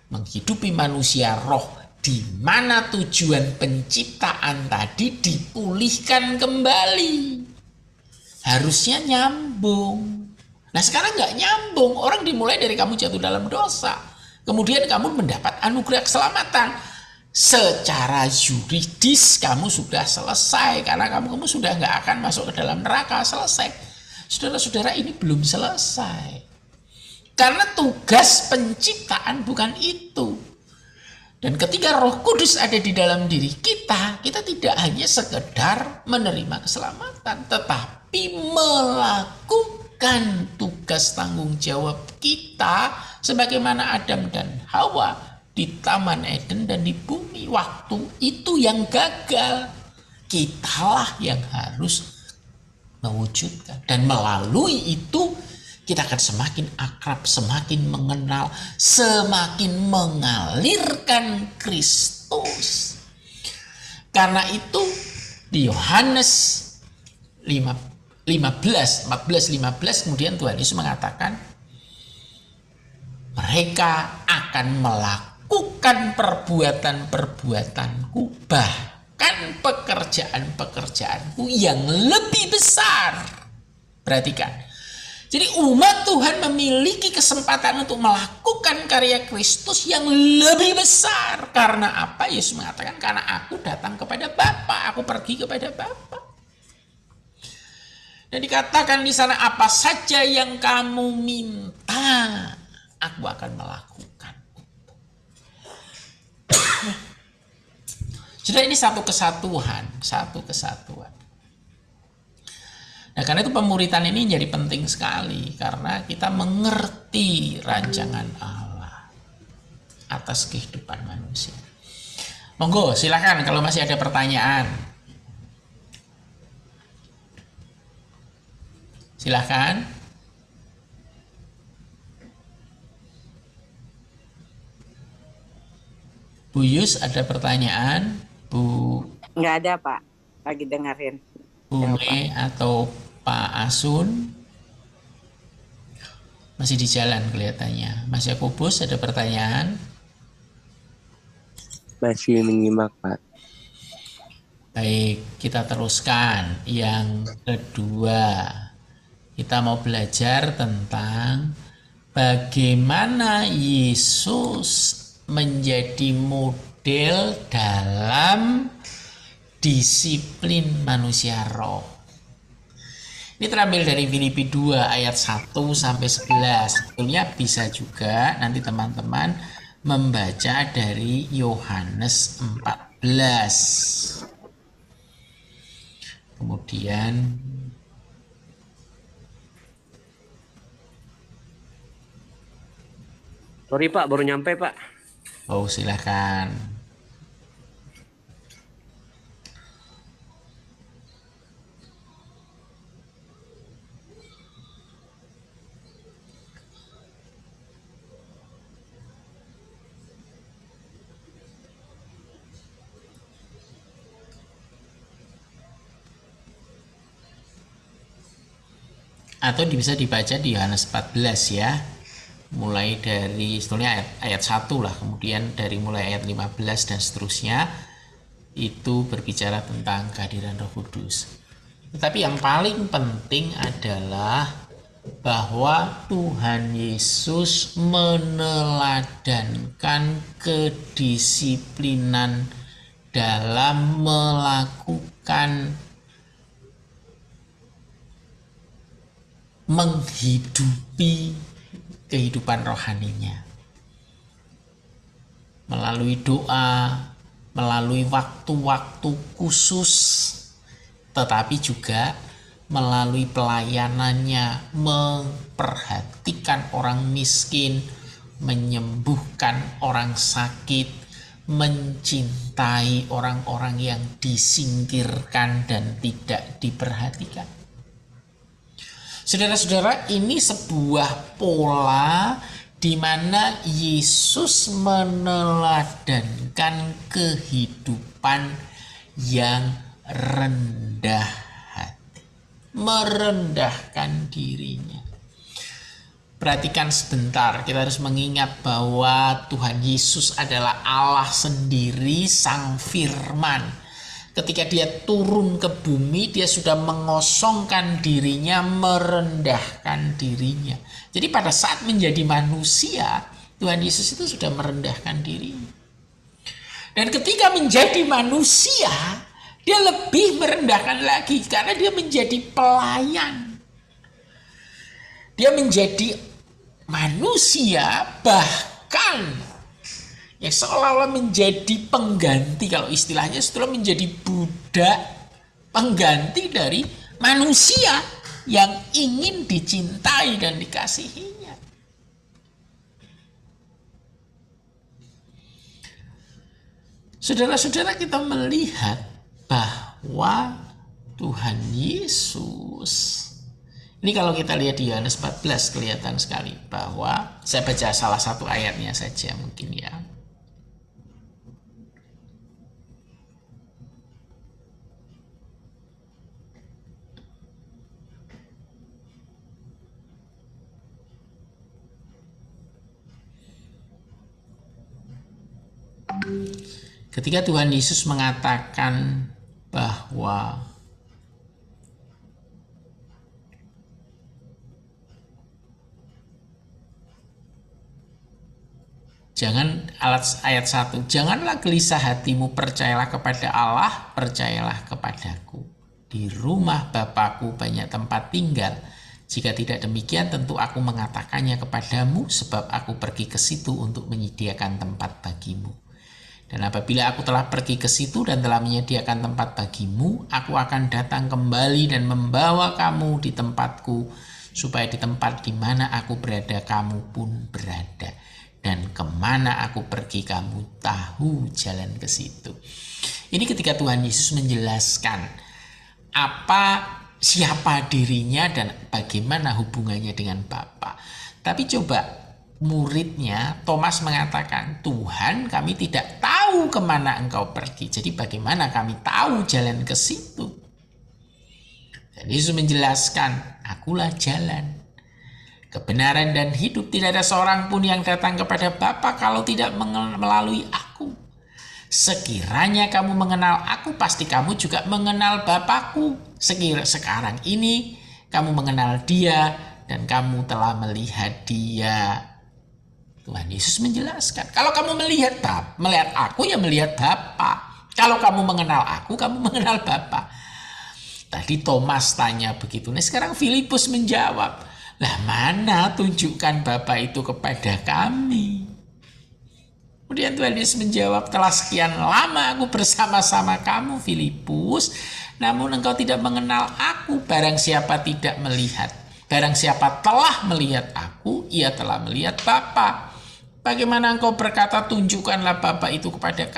menghidupi manusia roh, di mana tujuan penciptaan tadi dipulihkan kembali. Harusnya nyambung. Nah sekarang nggak nyambung. Orang dimulai dari kamu jatuh dalam dosa, kemudian kamu mendapat anugerah keselamatan. Secara yuridis kamu sudah selesai, karena kamu sudah nggak akan masuk ke dalam neraka. Selesai. Saudara-saudara, ini belum selesai. Karena tugas penciptaan bukan itu. Dan ketika Roh Kudus ada di dalam diri kita, kita tidak hanya sekedar menerima keselamatan, tetapi melakukan tugas tanggung jawab kita sebagaimana Adam dan Hawa di Taman Eden dan di bumi. Waktu itu yang gagal, kitalah yang harus mewujudkan. Dan melalui itu kita akan semakin akrab, semakin mengenal, semakin mengalirkan Kristus. Karena itu di Yohanes 14, 15 kemudian Tuhan Yesus mengatakan mereka akan melakukan perbuatan-perbuatanku, bahkan pekerjaan-pekerjaanku yang lebih besar. Perhatikan. Jadi umat Tuhan memiliki kesempatan untuk melakukan karya Kristus yang lebih besar. Karena apa? Yesus mengatakan, karena aku datang kepada Bapa, aku pergi kepada Bapa. Dan dikatakan di sana, apa saja yang kamu minta, aku akan melakukan. Jadi ini satu kesatuan. Nah, karena itu pemuritan ini jadi penting sekali, karena kita mengerti rancangan Allah atas kehidupan manusia. Monggo, silakan kalau masih ada pertanyaan. Silakan. Bu Yus, ada pertanyaan? Bu? Nggak ada, Pak. Lagi dengerin. Bu Me atau Pak Asun? Masih di jalan kelihatannya. Mas Yakobus, ada pertanyaan? Masih menyimak, Pak. Baik, kita teruskan. Yang kedua, kita mau belajar tentang bagaimana Yesus menjadi model dalam disiplin manusia roh. Ini terambil dari Filipi 2 ayat 1 sampai 11. Sebetulnya bisa juga nanti teman-teman membaca dari Yohanes 14. Kemudian Sorry Pak, baru nyampe Pak. oh silakan. Atau bisa dibaca di Yohanes 14 ya. Mulai dari sebetulnya ayat 1 lah, kemudian dari mulai ayat 15 dan seterusnya itu berbicara tentang kehadiran Roh Kudus. Tetapi yang paling penting adalah bahwa Tuhan Yesus meneladankan kedisiplinan dalam melakukan menghidupi kehidupan rohaninya melalui doa, melalui waktu-waktu khusus, tetapi juga melalui pelayanannya, memperhatikan orang miskin, menyembuhkan orang sakit, mencintai orang-orang yang disingkirkan dan tidak diperhatikan. Saudara-saudara, ini sebuah pola di mana Yesus meneladankan kehidupan yang rendah hati. merendahkan dirinya. Perhatikan sebentar, kita harus mengingat bahwa Tuhan Yesus adalah Allah sendiri, Sang Firman. Ketika dia turun ke bumi, dia sudah mengosongkan dirinya, merendahkan dirinya. Jadi pada saat menjadi manusia, Tuhan Yesus itu sudah merendahkan dirinya. Dan ketika menjadi manusia, dia lebih merendahkan lagi karena dia menjadi pelayan. Dia menjadi manusia, bahkan yang seolah-olah menjadi pengganti, kalau istilahnya setelah menjadi budak, pengganti dari manusia yang ingin dicintai dan dikasihinya. Saudara-saudara, kita melihat bahwa Tuhan Yesus, ini kalau kita lihat di Yohanes 14 kelihatan sekali bahwa, saya baca salah satu ayatnya saja mungkin ya. Ketika Tuhan Yesus mengatakan bahwa ayat 1, janganlah gelisah hatimu, percayalah kepada Allah, percayalah kepadaku. Di rumah Bapakku banyak tempat tinggal. Jika tidak demikian, tentu aku mengatakannya kepadamu, sebab aku pergi ke situ untuk menyediakan tempat bagimu. Dan apabila aku telah pergi ke situ dan telah menyediakan tempat bagimu, aku akan datang kembali dan membawa kamu di tempatku, supaya di tempat di mana aku berada, kamu pun berada. Dan kemana aku pergi, kamu tahu jalan ke situ. Ini ketika Tuhan Yesus menjelaskan siapa dirinya dan bagaimana hubungannya dengan Bapa. Tapi coba muridnya Thomas mengatakan, Tuhan, kami tidak tahu kemana engkau pergi. Jadi bagaimana kami tahu jalan ke situ? Dan Yesus menjelaskan, akulah jalan, kebenaran dan hidup. Tidak ada seorang pun yang datang kepada Bapa kalau tidak melalui aku. Sekiranya kamu mengenal aku, pasti kamu juga mengenal Bapakku. Sekarang ini kamu mengenal Dia dan kamu telah melihat Dia. Tuhan Yesus menjelaskan, kalau kamu melihat aku, ya melihat Bapa. Kalau kamu mengenal aku, kamu mengenal Bapa. Tadi Thomas tanya begitu. Nah sekarang Filipus menjawab, lah mana tunjukkan Bapa itu kepada kami. Kemudian Tuhan Yesus menjawab, telah sekian lama aku bersama-sama kamu Filipus, namun engkau tidak mengenal aku. Barang siapa tidak melihat, barang siapa telah melihat aku, ia telah melihat Bapa. Bagaimana engkau berkata, tunjukkanlah Bapa itu kepada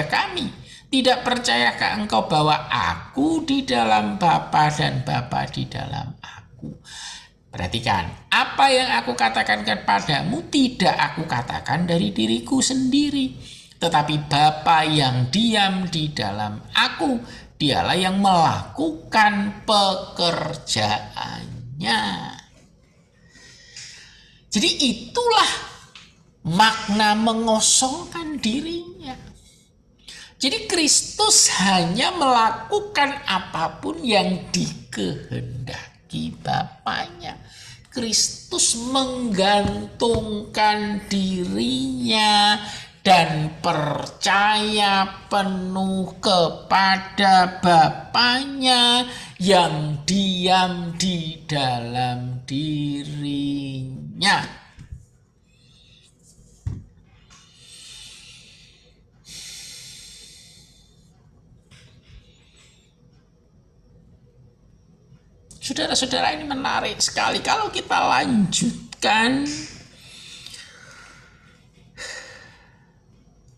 kami? Tidak percayakah engkau bahwa aku di dalam Bapa dan Bapa di dalam aku? Perhatikan, apa yang aku katakan kepadamu tidak aku katakan dari diriku sendiri, tetapi Bapa yang diam di dalam aku, dialah yang melakukan pekerjaannya. Jadi itulah makna mengosongkan dirinya. Jadi Kristus hanya melakukan apapun yang dikehendaki Bapanya. Kristus menggantungkan dirinya dan percaya penuh kepada Bapanya yang diam di dalam dirinya. Saudara-saudara, ini menarik sekali. Kalau kita lanjutkan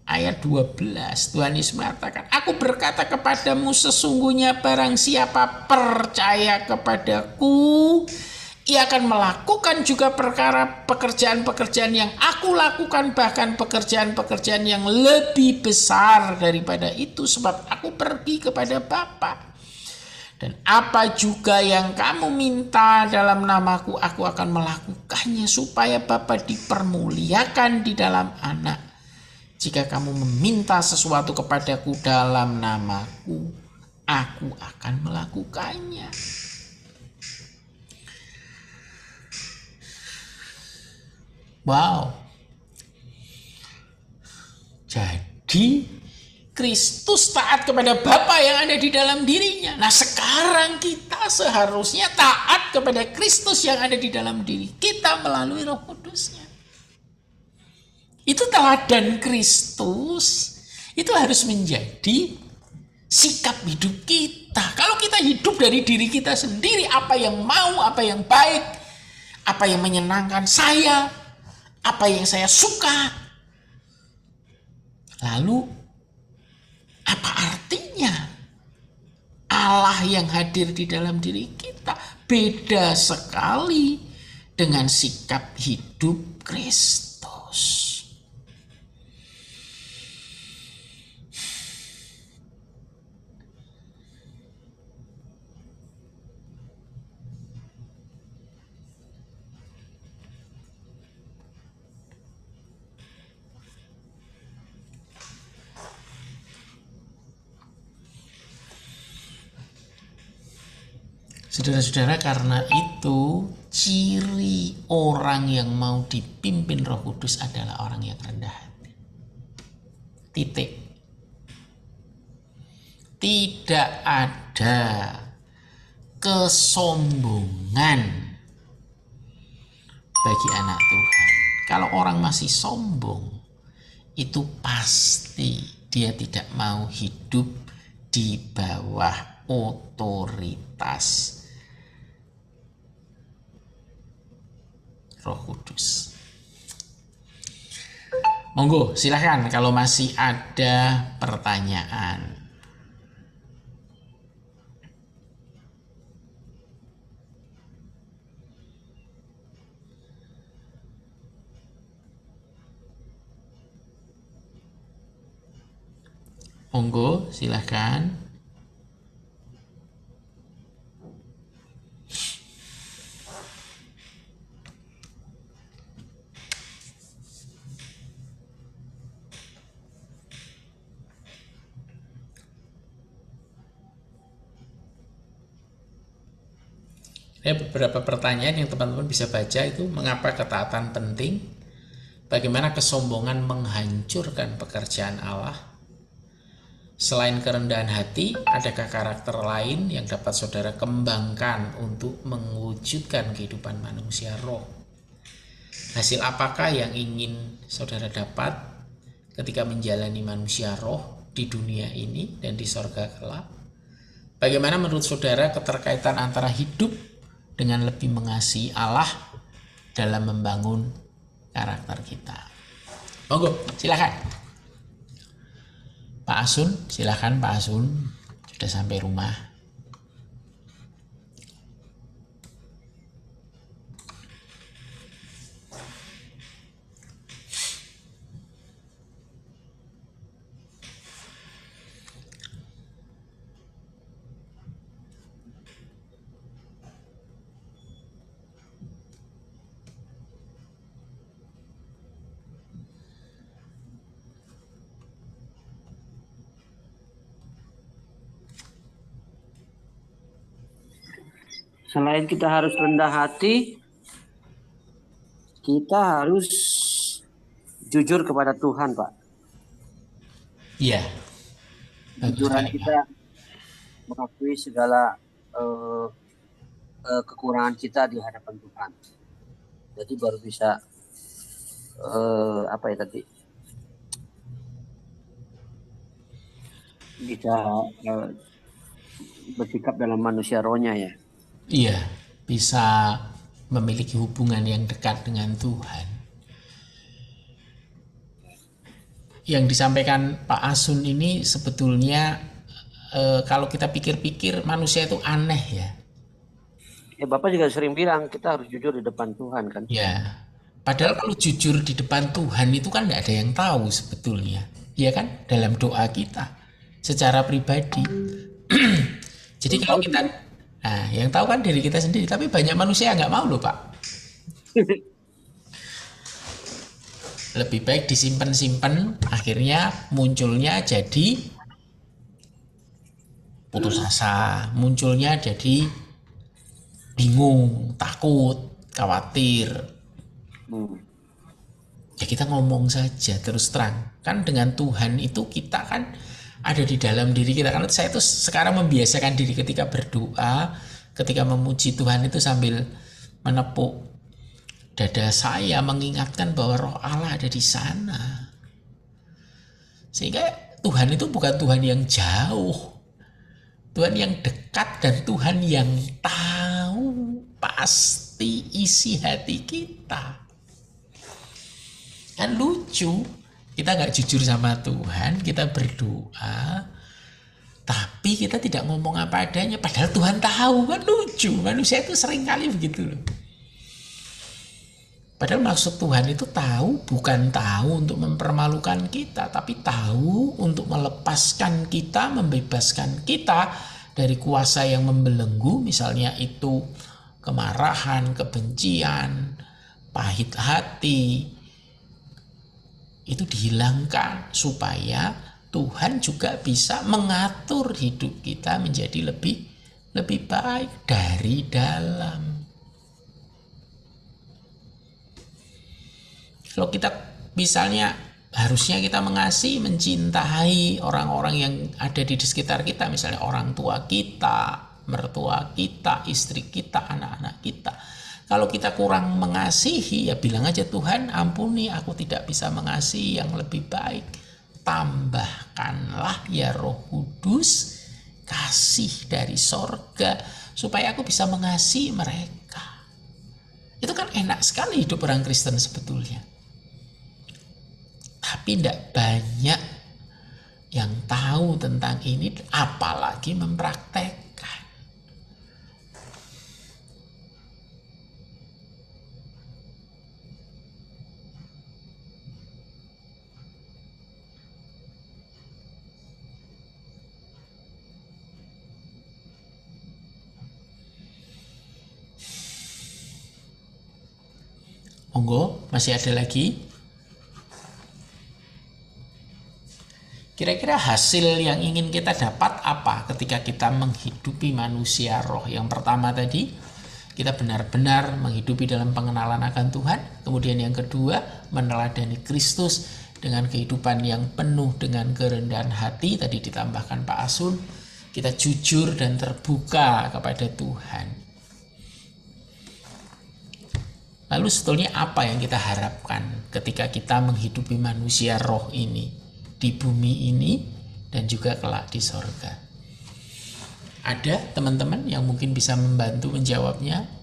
ayat 12, Tuhan Yesus mengatakan, aku berkata kepadamu, sesungguhnya barang siapa percaya kepadaku, ia akan melakukan juga pekerjaan-pekerjaan yang aku lakukan, bahkan pekerjaan-pekerjaan yang lebih besar daripada itu, sebab aku pergi kepada Bapa. Dan apa juga yang kamu minta dalam namaku, aku akan melakukannya supaya Bapa dipermuliakan di dalam Anak. Jika kamu meminta sesuatu kepadaku dalam namaku, aku akan melakukannya. Wow. Jadi Kristus taat kepada Bapa yang ada di dalam dirinya. Nah, sekarang kita seharusnya taat kepada Kristus yang ada di dalam diri kita melalui Roh Kudusnya. Itu teladan Kristus. Itu harus menjadi sikap hidup kita. Kalau kita hidup dari diri kita sendiri, apa yang mau, apa yang baik, apa yang menyenangkan saya, apa yang saya suka, lalu apa artinya Allah yang hadir di dalam diri kita? Beda sekali dengan sikap hidup Kristus. Saudara-saudara, karena itu ciri orang yang mau dipimpin Roh Kudus adalah orang yang rendah hati. Titik. Tidak ada kesombongan bagi anak Tuhan. Kalau orang masih sombong, itu pasti dia tidak mau hidup di bawah otoritas Roh Kudus. Monggo, silahkan kalau masih ada pertanyaan. Monggo, silahkan. Beberapa pertanyaan yang teman-teman bisa baca itu, mengapa ketaatan penting, bagaimana kesombongan menghancurkan pekerjaan Allah, selain kerendahan hati, adakah karakter lain yang dapat saudara kembangkan untuk mewujudkan kehidupan manusia roh, hasil apakah yang ingin saudara dapat ketika menjalani manusia roh di dunia ini dan di sorga kelak, bagaimana menurut saudara keterkaitan antara hidup dengan lebih mengasihi Allah dalam membangun karakter kita. Monggo, silakan. Pak Asun, silakan Pak Asun. Sudah sampai rumah. Selain kita harus rendah hati, kita harus jujur kepada Tuhan, Pak. Iya. Jujuran kita mengakui segala kekurangan kita di hadapan Tuhan. Jadi baru bisa bisa bersikap dalam manusia rohnya ya. Iya, bisa memiliki hubungan yang dekat dengan Tuhan. Yang disampaikan Pak Asun ini sebetulnya kalau kita pikir-pikir manusia itu aneh ya. Ya Bapak juga sering bilang kita harus jujur di depan Tuhan kan. Ya, padahal kalau jujur di depan Tuhan itu kan nggak ada yang tahu sebetulnya. Ya kan, dalam doa kita secara pribadi. Jadi kalau kita, nah yang tahu kan diri kita sendiri, tapi banyak manusia yang nggak mau loh Pak. Lebih baik disimpan-simpan, akhirnya munculnya jadi putus asa, munculnya jadi bingung, takut, khawatir. Ya kita ngomong saja terus terang. Kan dengan Tuhan itu kita kan ada di dalam diri kita. Karena saya tuh sekarang membiasakan diri ketika berdoa, ketika memuji Tuhan itu sambil menepuk dada saya, mengingatkan bahwa Roh Allah ada di sana. Sehingga Tuhan itu bukan Tuhan yang jauh, Tuhan yang dekat, dan Tuhan yang tahu pasti isi hati kita. Kan lucu, kita gak jujur sama Tuhan, kita berdoa, tapi kita tidak ngomong apa adanya, padahal Tuhan tahu. Kan lucu, manusia itu sering kali begitu loh. Padahal maksud Tuhan itu tahu, bukan tahu untuk mempermalukan kita, tapi tahu untuk melepaskan kita, membebaskan kita dari kuasa yang membelenggu, misalnya itu kemarahan, kebencian, pahit hati. Itu dihilangkan supaya Tuhan juga bisa mengatur hidup kita menjadi lebih baik dari dalam. Kalau kita misalnya harusnya kita mengasihi, mencintai orang-orang yang ada di sekitar kita, misalnya orang tua kita, mertua kita, istri kita, anak-anak kita. Kalau kita kurang mengasihi, ya bilang aja, Tuhan ampuni, aku tidak bisa mengasihi yang lebih baik. Tambahkanlah ya Roh Kudus, kasih dari sorga, supaya aku bisa mengasihi mereka. Itu kan enak sekali hidup orang Kristen sebetulnya. Tapi tidak banyak yang tahu tentang ini, apalagi mempraktekkan. Monggo, masih ada lagi? Kira-kira hasil yang ingin kita dapat apa ketika kita menghidupi manusia roh? Yang pertama tadi, kita benar-benar menghidupi dalam pengenalan akan Tuhan. Kemudian yang kedua, meneladani Kristus dengan kehidupan yang penuh dengan kerendahan hati. Tadi ditambahkan Pak Asun, kita jujur dan terbuka kepada Tuhan. Lalu sebetulnya apa yang kita harapkan ketika kita menghidupi manusia roh ini di bumi ini dan juga kelak di sorga? Ada teman-teman yang mungkin bisa membantu menjawabnya?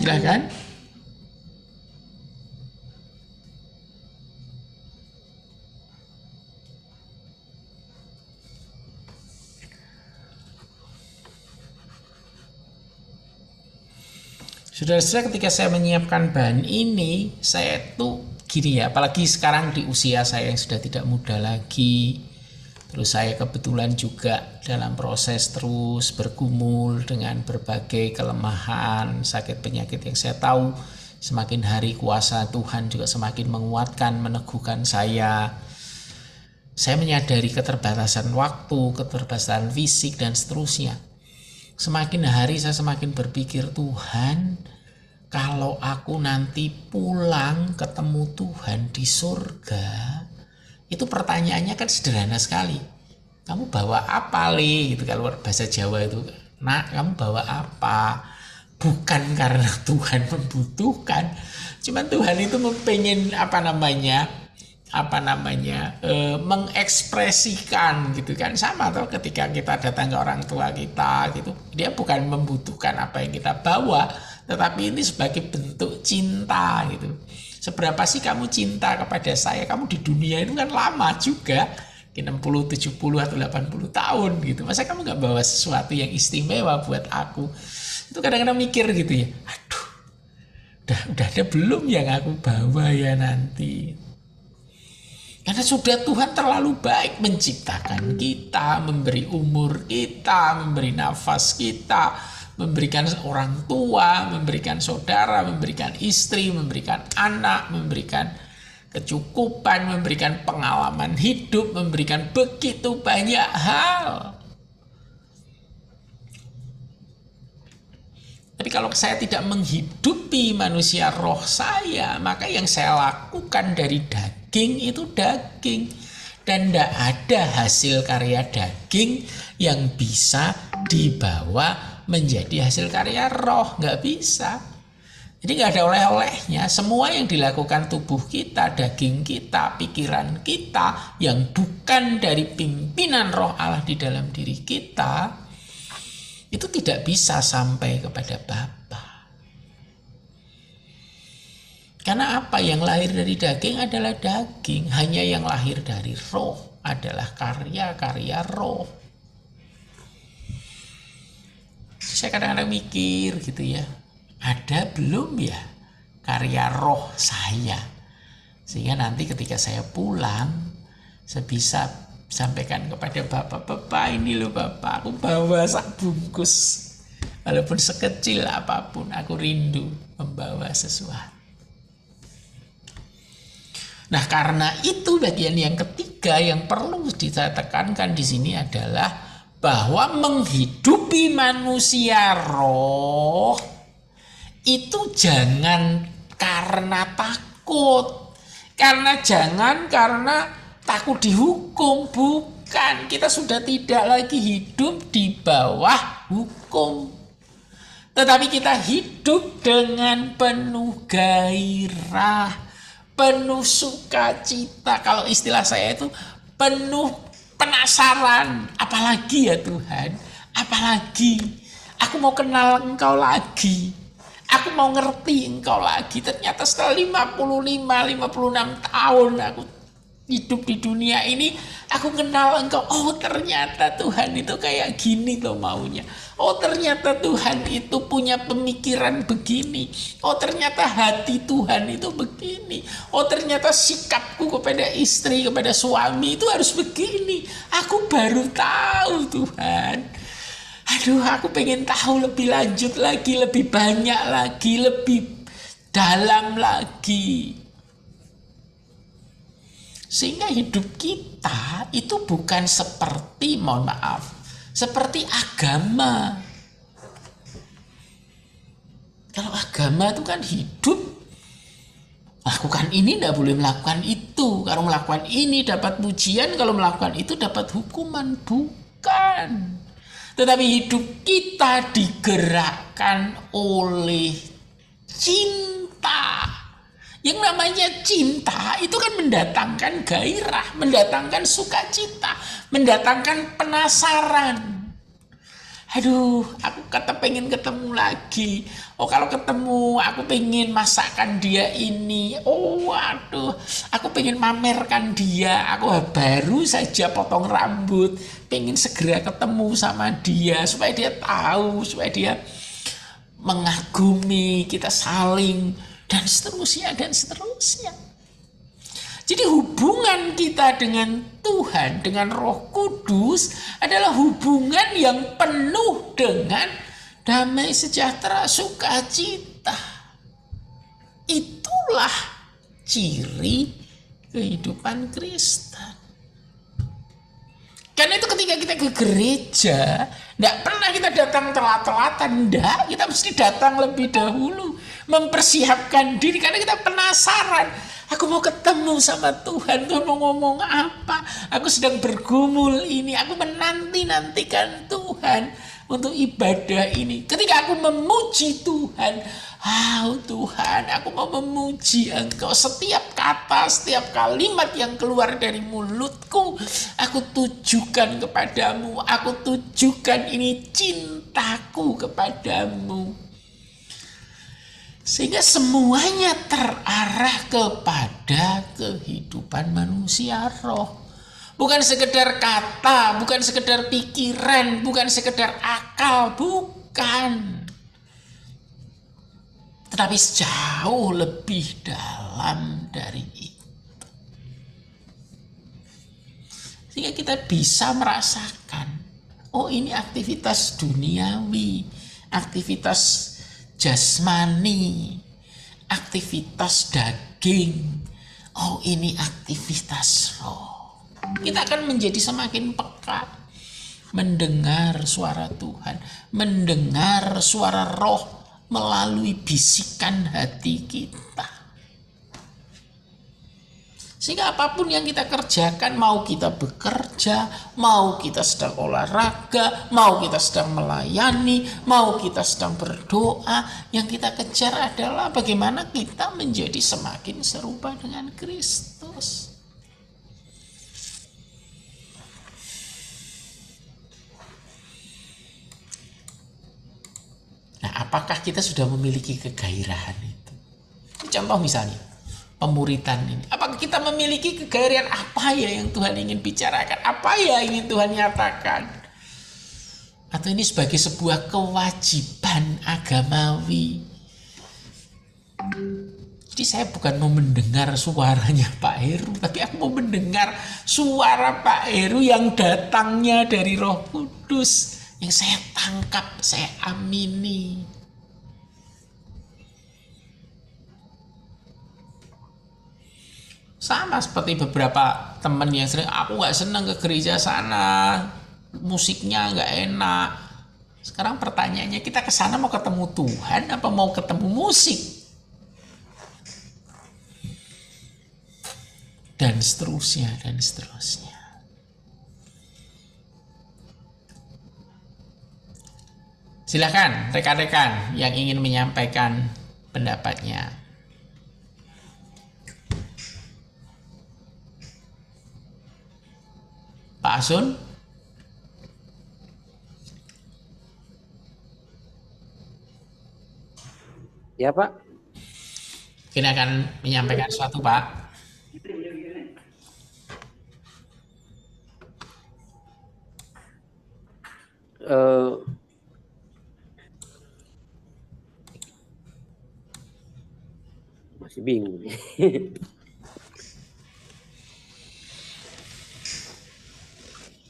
Silakan. Saudara-saudara, ketika saya menyiapkan bahan ini, saya tuh gini ya, apalagi sekarang di usia saya yang sudah tidak muda lagi, terus saya kebetulan juga dalam proses terus bergumul dengan berbagai kelemahan, sakit penyakit yang saya tahu semakin hari kuasa Tuhan juga semakin menguatkan, meneguhkan saya. Saya menyadari keterbatasan waktu, keterbatasan fisik dan seterusnya. Semakin hari saya semakin berpikir, Tuhan, kalau aku nanti pulang ketemu Tuhan di surga, itu pertanyaannya kan sederhana sekali. Kamu bawa apa, Le? Gitu kalau bahasa Jawa itu. Nak, kamu bawa apa? Bukan karena Tuhan membutuhkan. Cuman Tuhan itu pengen mengekspresikan gitu kan. Sama tuh ketika kita datang ke orang tua kita gitu, dia bukan membutuhkan apa yang kita bawa, tetapi ini sebagai bentuk cinta gitu. Seberapa sih kamu cinta kepada saya? Kamu di dunia itu kan lama juga, 60, 70 atau 80 tahun gitu. Masa kamu gak bawa sesuatu yang istimewa buat aku? Itu kadang-kadang mikir gitu ya, aduh, udah ada belum yang aku bawa ya nanti? Karena sudah Tuhan terlalu baik menciptakan kita, memberi umur kita, memberi nafas kita, memberikan orang tua, memberikan saudara, memberikan istri, memberikan anak, memberikan kecukupan, memberikan pengalaman hidup, memberikan begitu banyak hal. Tapi kalau saya tidak menghidupi manusia roh saya, maka yang saya lakukan dari daging itu daging. Dan tidak ada hasil karya daging yang bisa dibawa menjadi hasil karya roh. Nggak bisa. Jadi nggak ada oleh-olehnya. Semua yang dilakukan tubuh kita, daging kita, pikiran kita, yang bukan dari pimpinan roh Allah di dalam diri kita, itu tidak bisa sampai kepada Bapa. Karena apa? Yang lahir dari daging adalah daging. Hanya yang lahir dari roh adalah karya-karya roh. Saya kadang-kadang mikir gitu ya, ada belum ya karya roh saya? Sehingga nanti ketika saya pulang, saya bisa sampaikan kepada Bapak, ini loh Bapak, aku bawa sak bungkus. Walaupun sekecil apapun, aku rindu membawa sesuatu. Nah, karena itu bagian yang ketiga yang perlu saya tekankan di sini adalah bahwa menghidupi manusia roh itu jangan karena takut. Karena takut dihukum, bukan. Kita sudah tidak lagi hidup di bawah hukum. Tetapi kita hidup dengan penuh gairah, penuh sukacita. Kalau istilah saya itu penuh penasaran. Apalagi ya Tuhan? Apalagi? Aku mau kenal Engkau lagi. Aku mau ngerti Engkau lagi. Ternyata setelah 55-56 tahun aku hidup di dunia ini, aku kenal Engkau. Oh, ternyata Tuhan itu kayak gini loh maunya. Oh, ternyata Tuhan itu punya pemikiran begini. Oh, ternyata hati Tuhan itu begini. Oh, ternyata sikapku kepada istri, kepada suami itu harus begini. Aku baru tahu Tuhan. Aduh, aku pengen tahu lebih lanjut lagi, lebih banyak lagi, lebih dalam lagi. Sehingga hidup kita itu bukan seperti, mohon maaf, seperti agama. Kalau agama itu kan hidup, lakukan ini tidak boleh melakukan itu. Kalau melakukan ini dapat pujian, kalau melakukan itu dapat hukuman. Bukan. Tetapi hidup kita digerakkan oleh cinta. Yang namanya cinta itu kan mendatangkan gairah, mendatangkan sukacita, mendatangkan penasaran. Aduh, aku pengen ketemu lagi. Oh, kalau ketemu, aku pengen masakan dia ini. Oh, aduh, aku pengen mamerkan dia. Aku baru saja potong rambut, pengen segera ketemu sama dia supaya dia tahu, supaya dia mengagumi, kita saling, dan seterusnya, dan seterusnya. Jadi hubungan kita dengan Tuhan, dengan Roh Kudus adalah hubungan yang penuh dengan damai sejahtera, sukacita. Itulah ciri kehidupan Kristen. Karena itu ketika kita ke gereja, tidak pernah kita datang telat-telatan, tidak. Kita mesti datang lebih dahulu, mempersiapkan diri, karena kita penasaran. Aku mau ketemu sama Tuhan, Tuhan mau ngomong apa? Aku sedang bergumul ini, aku menanti-nantikan Tuhan untuk ibadah ini. Ketika aku memuji Tuhan, Tuhan, aku mau memuji Engkau. Setiap kata, setiap kalimat yang keluar dari mulutku, aku tujukan kepadamu. Aku tujukan ini cintaku kepadamu. Sehingga semuanya terarah kepada kehidupan manusia roh. Bukan sekedar kata, bukan sekedar pikiran, bukan sekedar akal, bukan. Tetapi jauh lebih dalam dari itu. Sehingga kita bisa merasakan, oh ini aktivitas duniawi, aktivitas jasmani, aktivitas daging. Oh ini aktivitas roh. Kita akan menjadi semakin peka mendengar suara Tuhan, mendengar suara roh melalui bisikan hati kita. Sehingga apapun yang kita kerjakan, mau kita bekerja, mau kita sedang olahraga, mau kita sedang melayani, mau kita sedang berdoa, yang kita kejar adalah bagaimana kita menjadi semakin serupa dengan Kristus. Nah, apakah kita sudah memiliki kegairahan itu? Contoh misalnya, pemuritan ini. Apakah kita memiliki kegairahan apa ya yang Tuhan ingin bicarakan? Apa ya ingin Tuhan nyatakan? Atau ini sebagai sebuah kewajiban agamawi? Jadi saya bukan mau mendengar suaranya Pak Heru, tapi aku mau mendengar suara Pak Heru yang datangnya dari Roh Kudus. Yang saya tangkap, saya amini. Sama seperti beberapa teman yang sering, aku gak senang ke gereja sana, musiknya gak enak. Sekarang pertanyaannya, kita ke sana mau ketemu Tuhan apa mau ketemu musik? Dan seterusnya, dan seterusnya. Silakan rekan-rekan yang ingin menyampaikan pendapatnya. Pak Asun? Ya Pak. Mungkin akan menyampaikan sesuatu Pak. Masih bingung.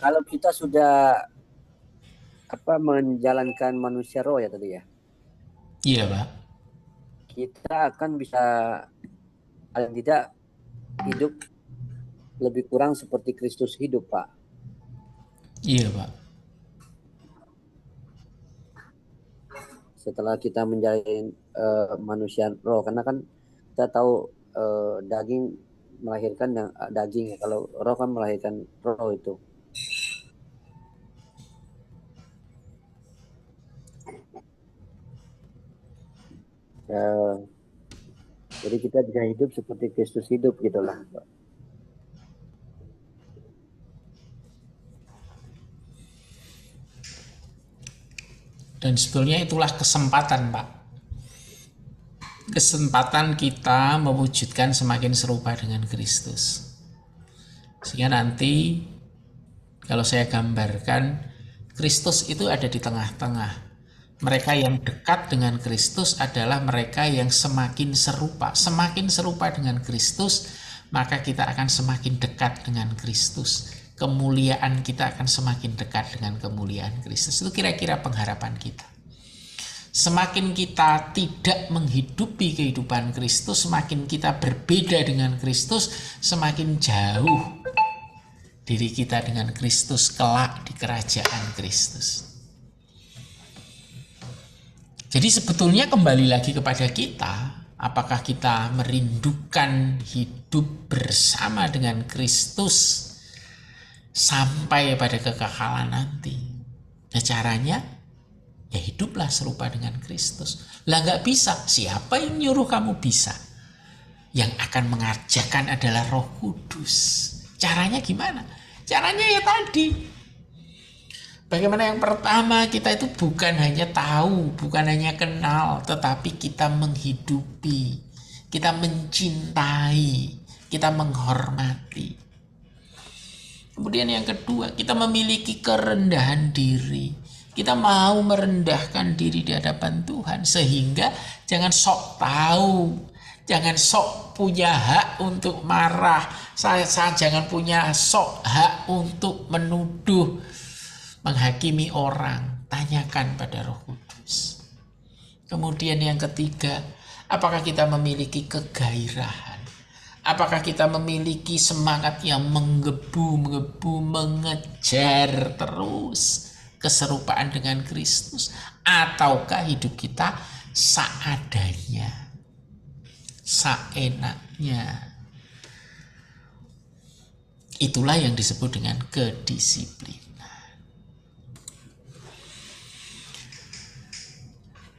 Kalau kita sudah menjalankan manusia roh ya tadi ya. Iya Pak. Kita akan bisa paling tidak hidup lebih kurang seperti Kristus hidup Pak. Iya Pak. Setelah kita menjalani manusia roh, karena kan kita tahu daging melahirkan yang daging ya, kalau roh kan melahirkan roh itu. Jadi kita bisa hidup seperti Kristus hidup gitulah. Dan sebetulnya itulah kesempatan Pak. Kesempatan kita mewujudkan semakin serupa dengan Kristus. Sehingga nanti kalau saya gambarkan, Kristus itu ada di tengah-tengah. Mereka yang dekat dengan Kristus adalah mereka yang semakin serupa. Semakin serupa dengan Kristus, maka kita akan semakin dekat dengan Kristus. Kemuliaan kita akan semakin dekat dengan kemuliaan Kristus. Itu kira-kira pengharapan kita. Semakin kita tidak menghidupi kehidupan Kristus, semakin kita berbeda dengan Kristus, semakin jauh diri kita dengan Kristus kelak di kerajaan Kristus. Jadi sebetulnya kembali lagi kepada kita, apakah kita merindukan hidup bersama dengan Kristus sampai pada kekekalan nanti? Nah caranya ya hiduplah serupa dengan Kristus. Lah nggak bisa, siapa yang nyuruh kamu bisa? Yang akan mengajarkan adalah Roh Kudus. Caranya gimana? Caranya ya tadi. Bagaimana yang pertama, kita itu bukan hanya tahu, bukan hanya kenal, tetapi kita menghidupi, kita mencintai, kita menghormati. Kemudian yang kedua, kita memiliki kerendahan diri. Kita mau merendahkan diri di hadapan Tuhan, sehingga jangan sok tahu, jangan sok punya hak untuk marah, saya jangan punya sok hak untuk menuduh, menghakimi orang. Tanyakan pada Roh Kudus. Kemudian yang ketiga, apakah kita memiliki kegairahan? Apakah kita memiliki semangat yang menggebu-gebu mengejar terus keserupaan dengan Kristus, ataukah hidup kita seadanya, seenaknya? Itulah yang disebut dengan kedisiplinan.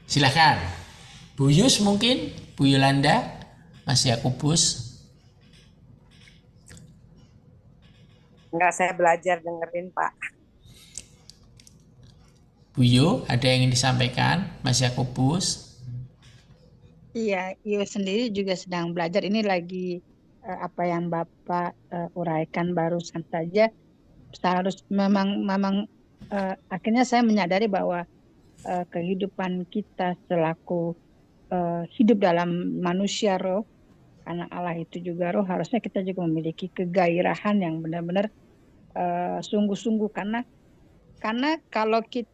Silakan, Bu Yus mungkin, Bu Yolanda, Mas Yakobus. Enggak, saya belajar dengerin Pak. Bu Yo, ada yang ingin disampaikan? Mas Yakobus? Iya, Iyo sendiri juga sedang belajar. Ini lagi apa yang Bapak uraikan barusan saja. Harus memang akhirnya saya menyadari bahwa kehidupan kita selaku hidup dalam manusia roh, karena Allah itu juga roh, harusnya kita juga memiliki kegairahan yang benar-benar sungguh-sungguh, karena kalau kita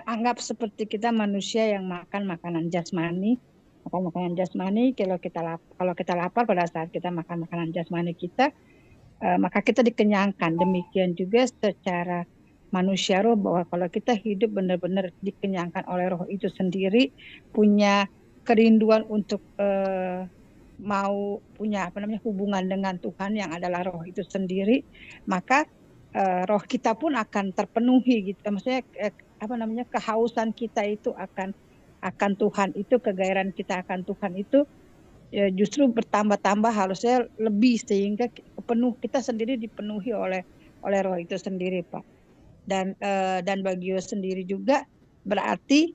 anggap seperti kita manusia yang makan makanan jasmani, kalau kita lapar pada saat kita makan makanan jasmani kita, maka kita dikenyangkan. Demikian juga secara manusia roh, bahwa kalau kita hidup benar-benar dikenyangkan oleh roh itu sendiri, punya kerinduan untuk mau punya hubungan dengan Tuhan yang adalah roh itu sendiri, maka roh kita pun akan terpenuhi gitu. Maksudnya kehausan kita itu akan Tuhan itu, kegairahan kita akan Tuhan itu justru bertambah-tambah, harusnya lebih, sehingga kita sendiri dipenuhi oleh roh itu sendiri, Pak. Dan bagi Yo sendiri juga berarti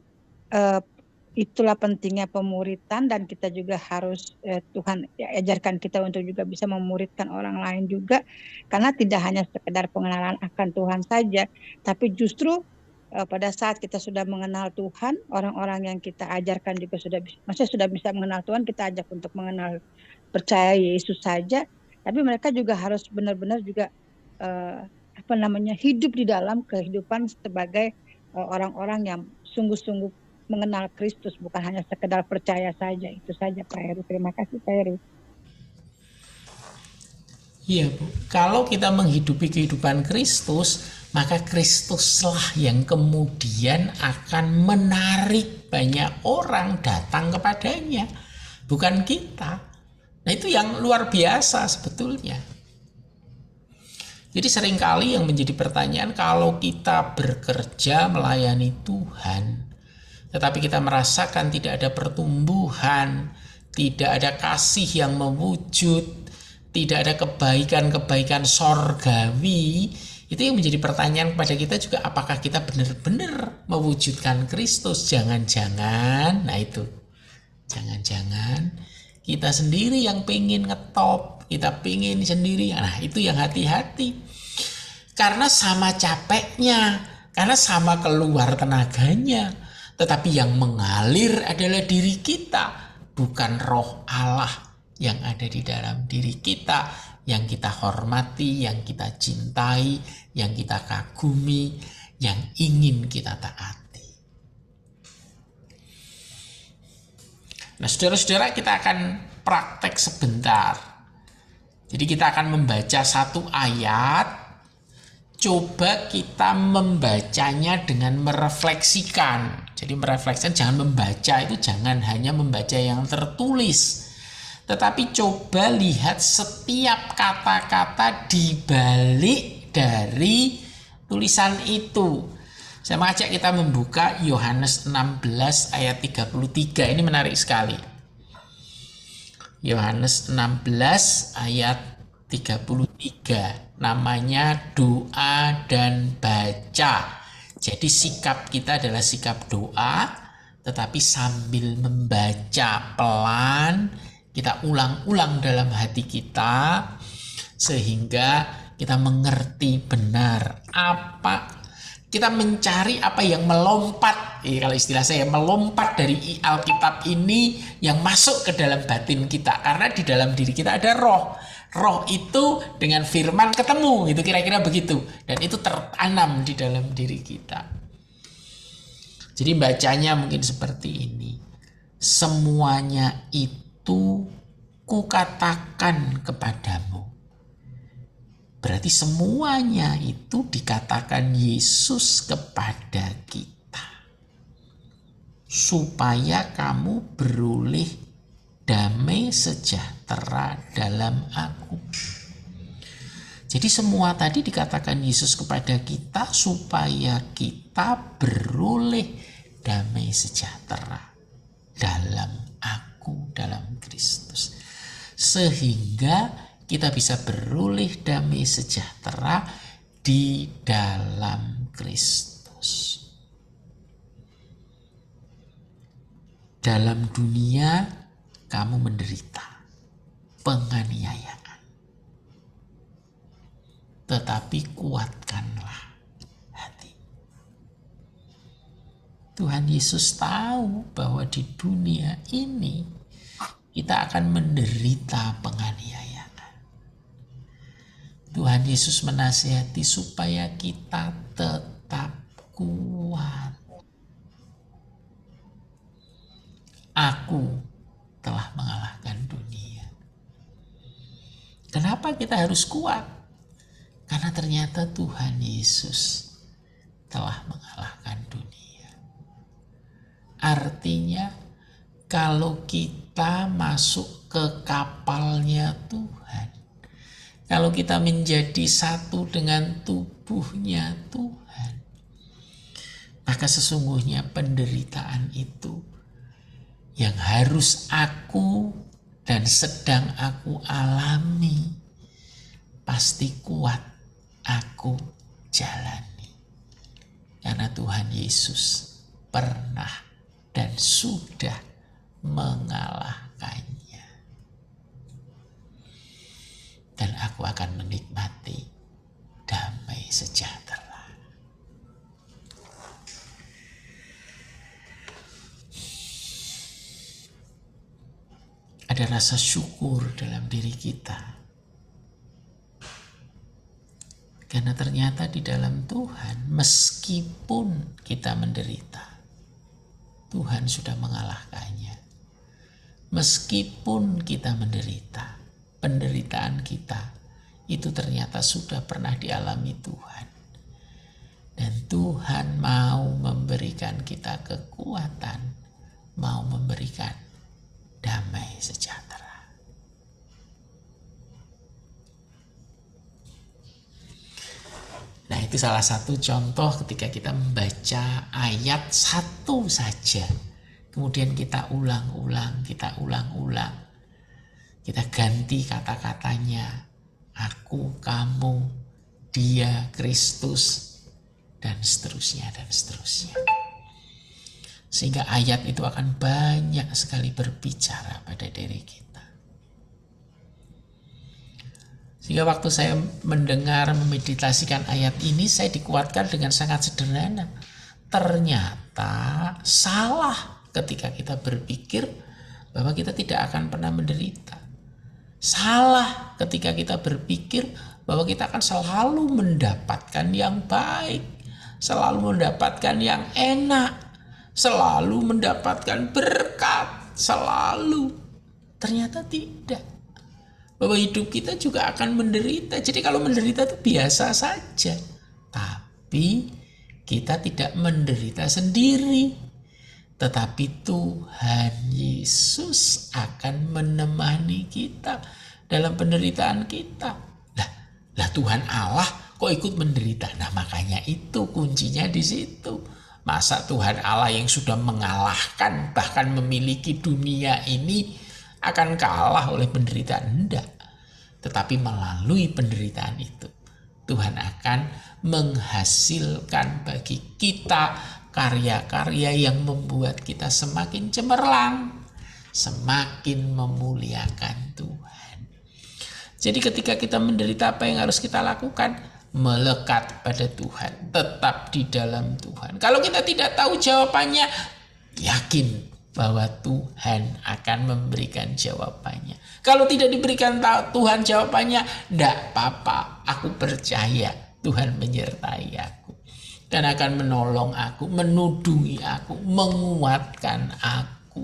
itulah pentingnya pemuritan, dan kita juga harus Tuhan ajarkan kita untuk juga bisa memuridkan orang lain juga, karena tidak hanya sekedar pengenalan akan Tuhan saja, tapi justru pada saat kita sudah mengenal Tuhan, orang-orang yang kita ajarkan juga sudah bisa mengenal Tuhan, kita ajak untuk mengenal, percaya Yesus saja, tapi mereka juga harus benar-benar juga hidup di dalam kehidupan sebagai orang-orang yang sungguh-sungguh mengenal Kristus, bukan hanya sekedar percaya saja. Itu saja Pak Heru. Terima kasih Pak Heru. Iya Bu, kalau kita menghidupi kehidupan Kristus, maka Kristuslah yang kemudian akan menarik banyak orang datang kepadanya, bukan kita. Nah itu yang luar biasa sebetulnya. Jadi seringkali yang menjadi pertanyaan, kalau kita bekerja melayani Tuhan, tetapi kita merasakan tidak ada pertumbuhan, tidak ada kasih yang mewujud, tidak ada kebaikan-kebaikan sorgawi, itu yang menjadi pertanyaan kepada kita juga, apakah kita benar-benar mewujudkan Kristus? Jangan-jangan, nah itu, jangan-jangan kita sendiri yang pengen ngetop, kita pengen sendiri, nah itu yang hati-hati. Karena sama capeknya, karena sama keluar tenaganya, tetapi yang mengalir adalah diri kita, bukan roh Allah yang ada di dalam diri kita, yang kita hormati, yang kita cintai, yang kita kagumi, yang ingin kita taati. Nah saudara-saudara, kita akan praktek sebentar. Jadi kita akan membaca satu ayat, coba kita membacanya dengan merefleksikan. Jadi merefleksikan, jangan membaca itu, jangan hanya membaca yang tertulis, tetapi coba lihat setiap kata-kata di balik dari tulisan itu. Saya mengajak kita membuka Yohanes 16 ayat 33. Ini menarik sekali. Yohanes 16 ayat 33. Namanya doa dan baca. Jadi sikap kita adalah sikap doa, tetapi sambil membaca pelan, kita ulang-ulang dalam hati kita, sehingga kita mengerti benar apa, kita mencari apa yang melompat, kalau istilah saya melompat dari Alkitab ini yang masuk ke dalam batin kita. Karena di dalam diri kita ada roh. Roh itu dengan firman ketemu, itu kira-kira begitu. Dan itu tertanam di dalam diri kita. Jadi bacanya mungkin seperti ini. Semuanya itu kukatakan kepadamu. Berarti semuanya itu dikatakan Yesus kepada kita. Supaya kamu beroleh damai sejahtera dalam aku. Jadi semua tadi dikatakan Yesus kepada kita supaya kita beroleh damai sejahtera dalam aku, dalam Kristus. Sehingga kita bisa beroleh damai sejahtera di dalam Kristus. Dalam dunia kamu menderita penganiayaan, tetapi kuatkanlah hati. Tuhan Yesus tahu bahwa di dunia ini kita akan menderita penganiayaan. Tuhan Yesus menasihati supaya kita tetap kuat. Aku telah mengalahkan dunia. Kenapa kita harus kuat? Karena ternyata Tuhan Yesus telah mengalahkan dunia. Artinya kalau kita masuk ke kapalnya Tuhan, kalau kita menjadi satu dengan tubuhnya Tuhan, maka sesungguhnya penderitaan itu yang harus aku dan sedang aku alami, pasti kuat aku jalani. Karena Tuhan Yesus pernah dan sudah mengalahkannya. Dan aku akan menikmati damai sejahtera. Ada rasa syukur dalam diri kita. Karena ternyata di dalam Tuhan, meskipun kita menderita, Tuhan sudah mengalahkannya. Meskipun kita menderita, penderitaan kita itu ternyata sudah pernah dialami Tuhan. Dan Tuhan mau memberikan kita kekuatan, mau memberikan damai sejahtera. Nah, itu salah satu contoh ketika kita membaca ayat satu saja. Kemudian kita ulang-ulang. Kita ganti kata-katanya. Aku, kamu, dia, Kristus, dan seterusnya, dan seterusnya. Sehingga ayat itu akan banyak sekali berbicara pada diri kita. Sehingga waktu saya mendengar, memeditasikan ayat ini, saya dikuatkan dengan sangat sederhana. Ternyata salah ketika kita berpikir bahwa kita tidak akan pernah menderita. Salah ketika kita berpikir bahwa kita akan selalu mendapatkan yang baik, selalu mendapatkan yang enak, selalu mendapatkan berkat, selalu. Ternyata tidak. Bahwa hidup kita juga akan menderita. Jadi kalau menderita itu biasa saja. Tapi kita tidak menderita sendiri. Tetapi Tuhan Yesus akan menemani kita dalam penderitaan kita. Lah Tuhan Allah kok kok ikut menderita? Nah, makanya itu kuncinya di situ. Masa Tuhan Allah yang sudah mengalahkan, bahkan memiliki dunia ini akan kalah oleh penderitaan? Enggak. Tetapi melalui penderitaan itu, Tuhan akan menghasilkan bagi kita karya-karya yang membuat kita semakin cemerlang, semakin memuliakan Tuhan. Jadi ketika kita menderita, apa yang harus kita lakukan? Melekat pada Tuhan, tetap di dalam Tuhan. Kalau kita tidak tahu jawabannya, yakin bahwa Tuhan akan memberikan jawabannya. Kalau tidak diberikan Tuhan jawabannya, tidak apa-apa. Aku percaya Tuhan menyertai aku dan akan menolong aku, menudungi aku, menguatkan aku.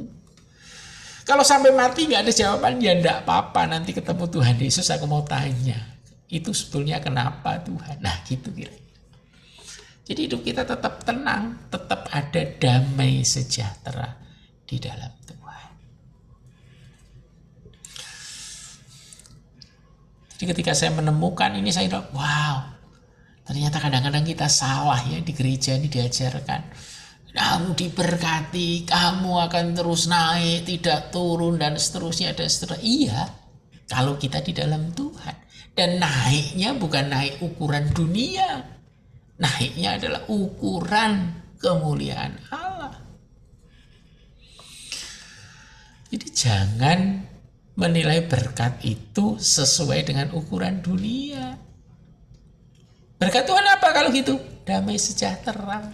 Kalau sampai mati nggak ada jawaban, ya tidak apa-apa. Nanti ketemu Tuhan Yesus, aku mau tanya, itu sebetulnya kenapa Tuhan? Nah, gitu kira-kira. Jadi hidup kita tetap tenang, tetap ada damai sejahtera di dalam Tuhan. Jadi ketika saya menemukan ini, saya bilang, wow, ternyata kadang-kadang kita salah ya di gereja ini diajarkan. Kamu diberkati, kamu akan terus naik, tidak turun, dan seterusnya, dan seterusnya. Iya, kalau kita di dalam Tuhan. Dan naiknya bukan naik ukuran dunia. Naiknya adalah ukuran kemuliaan Allah. Jadi jangan menilai berkat itu sesuai dengan ukuran dunia. Berkat Tuhan apa kalau gitu? Damai sejahtera.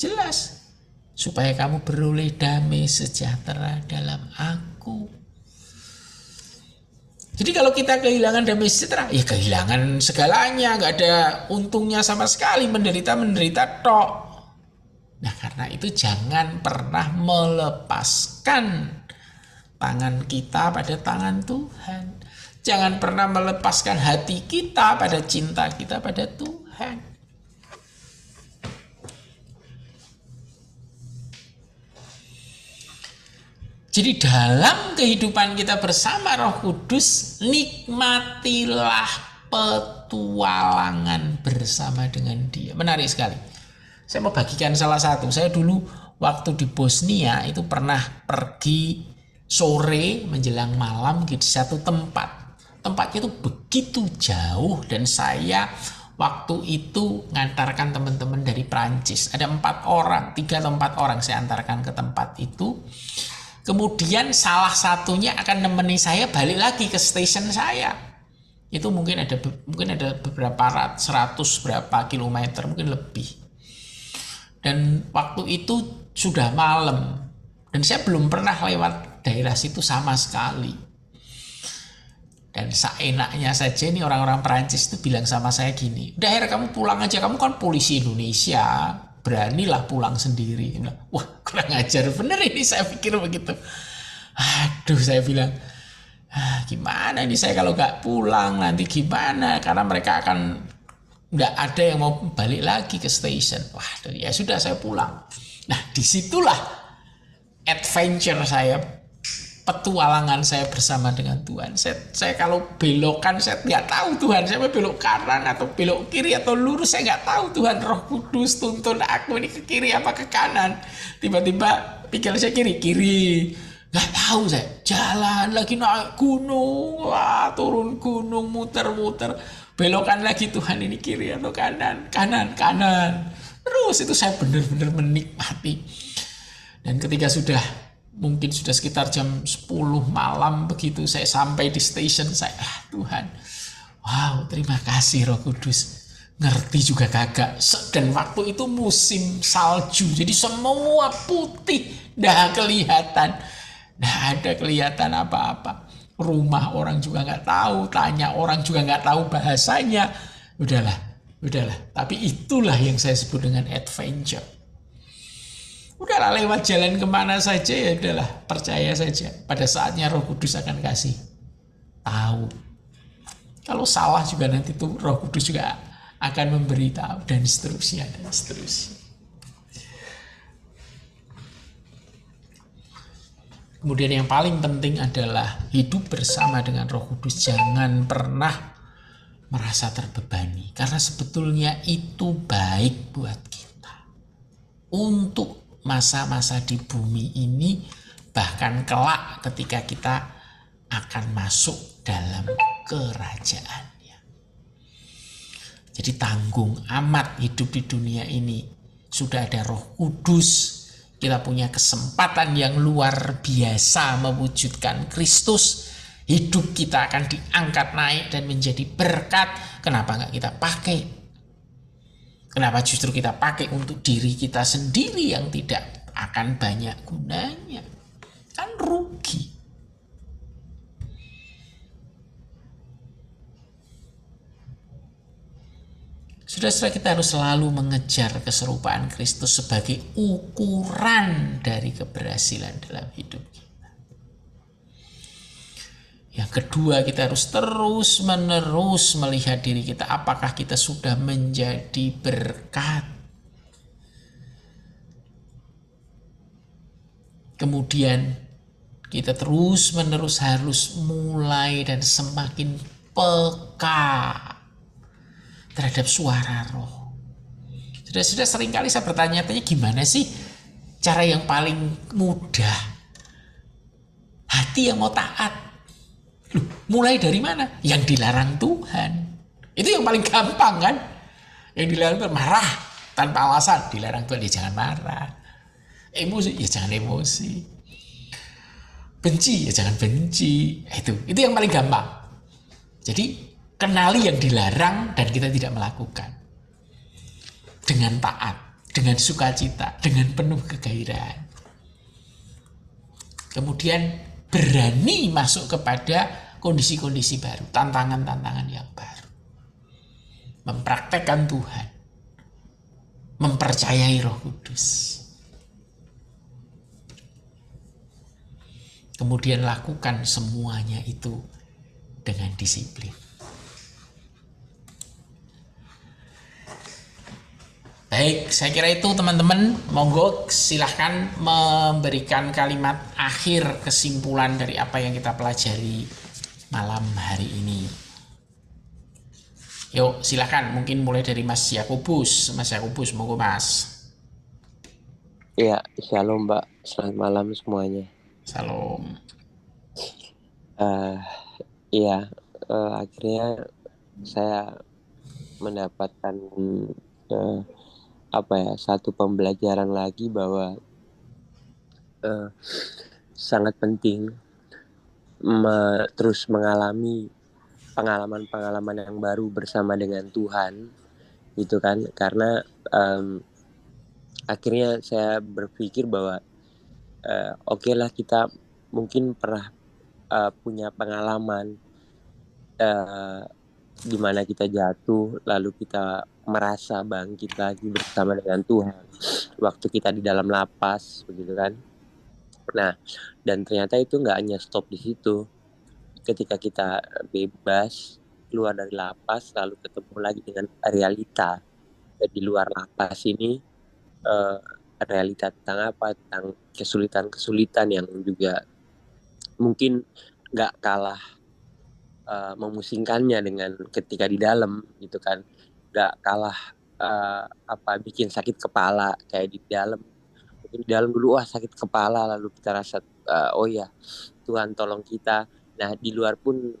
Jelas. Supaya kamu beroleh damai sejahtera dalam aku. Jadi kalau kita kehilangan damai sejahtera, ya kehilangan segalanya, nggak ada untungnya sama sekali, menderita tok. Nah, karena itu jangan pernah melepaskan tangan kita pada tangan Tuhan. Jangan pernah melepaskan hati kita pada cinta kita pada Tuhan. Jadi dalam kehidupan kita bersama Roh Kudus, nikmatilah petualangan bersama dengan Dia. Menarik sekali. Saya mau bagikan salah satu. Saya dulu waktu di Bosnia itu pernah pergi sore menjelang malam di satu tempat. Tempatnya itu begitu jauh dan saya waktu itu ngantarkan teman-teman dari Prancis. Ada 3 atau 4 orang saya antarkan ke tempat itu. Kemudian salah satunya akan nemeni saya balik lagi ke stasiun saya. Itu mungkin ada beberapa 100 berapa kilometer, mungkin lebih. Dan waktu itu sudah malam. Dan saya belum pernah lewat daerah situ sama sekali. Dan seenaknya saja ini orang-orang Perancis itu bilang sama saya gini, udah Her, kamu pulang aja, kamu kan polisi Indonesia, beranilah pulang sendiri. Wah, kurang ajar bener ini, saya pikir begitu. Aduh, saya bilang, gimana ini saya kalau gak pulang nanti gimana, karena mereka akan gak ada yang mau balik lagi ke station. Wah, ya sudah, saya pulang. Nah, disitulah adventure saya, petualangan saya bersama dengan Tuhan. Saya kalau belokan saya nggak tahu Tuhan, saya mau belok kanan atau belok kiri atau lurus, saya nggak tahu Tuhan. Roh Kudus tuntun aku ini ke kiri apa ke kanan. Tiba-tiba pikir saya kiri, nggak tahu saya. Jalan lagi naik gunung, wah, turun gunung, muter-muter, belokan lagi Tuhan, ini kiri atau kanan. Terus itu saya benar-benar menikmati. Dan ketika mungkin sudah sekitar jam 10 malam begitu saya sampai di station, saya, Tuhan, wow, terima kasih Roh Kudus. Ngerti juga kagak. Dan waktu itu musim salju, jadi semua putih, nggak kelihatan. Nggak ada kelihatan apa-apa. Rumah orang juga nggak tahu, tanya orang juga nggak tahu bahasanya. Udahlah. Tapi itulah yang saya sebut dengan adventure. Udahlah, lewat jalan kemana saja, ya udahlah, percaya saja. Pada saatnya Roh Kudus akan kasih tahu. Kalau salah juga nanti tuh Roh Kudus juga akan memberitahu, dan seterusnya. Kemudian yang paling penting adalah hidup bersama dengan Roh Kudus. Jangan pernah merasa terbebani, karena sebetulnya itu baik buat kita untuk masa-masa di bumi ini, bahkan kelak ketika kita akan masuk dalam kerajaannya. Jadi tanggung amat hidup di dunia ini. Sudah ada Roh Kudus, kita punya kesempatan yang luar biasa mewujudkan Kristus. Hidup kita akan diangkat naik dan menjadi berkat. Kenapa nggak kita pakai? Kenapa justru kita pakai untuk diri kita sendiri yang tidak akan banyak gunanya? Kan rugi. Saudara-saudara, kita harus selalu mengejar keserupaan Kristus sebagai ukuran dari keberhasilan dalam hidup kita. Yang kedua, kita harus terus-menerus melihat diri kita, apakah kita sudah menjadi berkat. Kemudian kita terus-menerus harus mulai dan semakin peka terhadap suara Roh. Sudah seringkali saya bertanya-tanya, gimana sih cara yang paling mudah hati yang mau taat? Loh, mulai dari mana? Yang dilarang Tuhan. Itu yang paling gampang kan? Yang dilarang Tuhan, marah tanpa alasan. Dilarang Tuhan, ya jangan marah. Emosi, ya jangan emosi. Benci, ya jangan benci. Itu yang paling gampang. Jadi kenali yang dilarang dan kita tidak melakukan. Dengan taat, dengan sukacita, dengan penuh kegairahan. Kemudian berani masuk kepada kondisi-kondisi baru, tantangan-tantangan yang baru. Mempraktekkan Tuhan. Mempercayai Roh Kudus. Kemudian lakukan semuanya itu dengan disiplin. Baik, saya kira itu teman-teman. Monggo silahkan memberikan kalimat akhir kesimpulan dari apa yang kita pelajari malam hari ini. Yuk silahkan, mungkin mulai dari Mas Yakobus. Mas Yakobus, monggo Mas. Iya, shalom Mbak. Selamat malam semuanya. Salam. Iya, akhirnya saya mendapatkan satu pembelajaran lagi bahwa sangat penting terus mengalami pengalaman-pengalaman yang baru bersama dengan Tuhan, gitu kan? Karena akhirnya saya berpikir bahwa oke lah, kita mungkin pernah punya pengalaman di mana kita jatuh, lalu kita merasa bangkit lagi bersama dengan Tuhan waktu kita di dalam lapas, begitu kan? Nah, dan ternyata itu nggak hanya stop di situ. Ketika kita bebas keluar dari lapas, lalu ketemu lagi dengan realita di luar lapas ini, realita tentang apa? Tentang kesulitan-kesulitan yang juga mungkin nggak kalah memusingkannya dengan ketika di dalam, gitu kan? Nggak kalah bikin sakit kepala kayak di dalam. Mungkin di dalam dulu sakit kepala, lalu kita rasa oh ya Tuhan tolong kita. Nah, di luar pun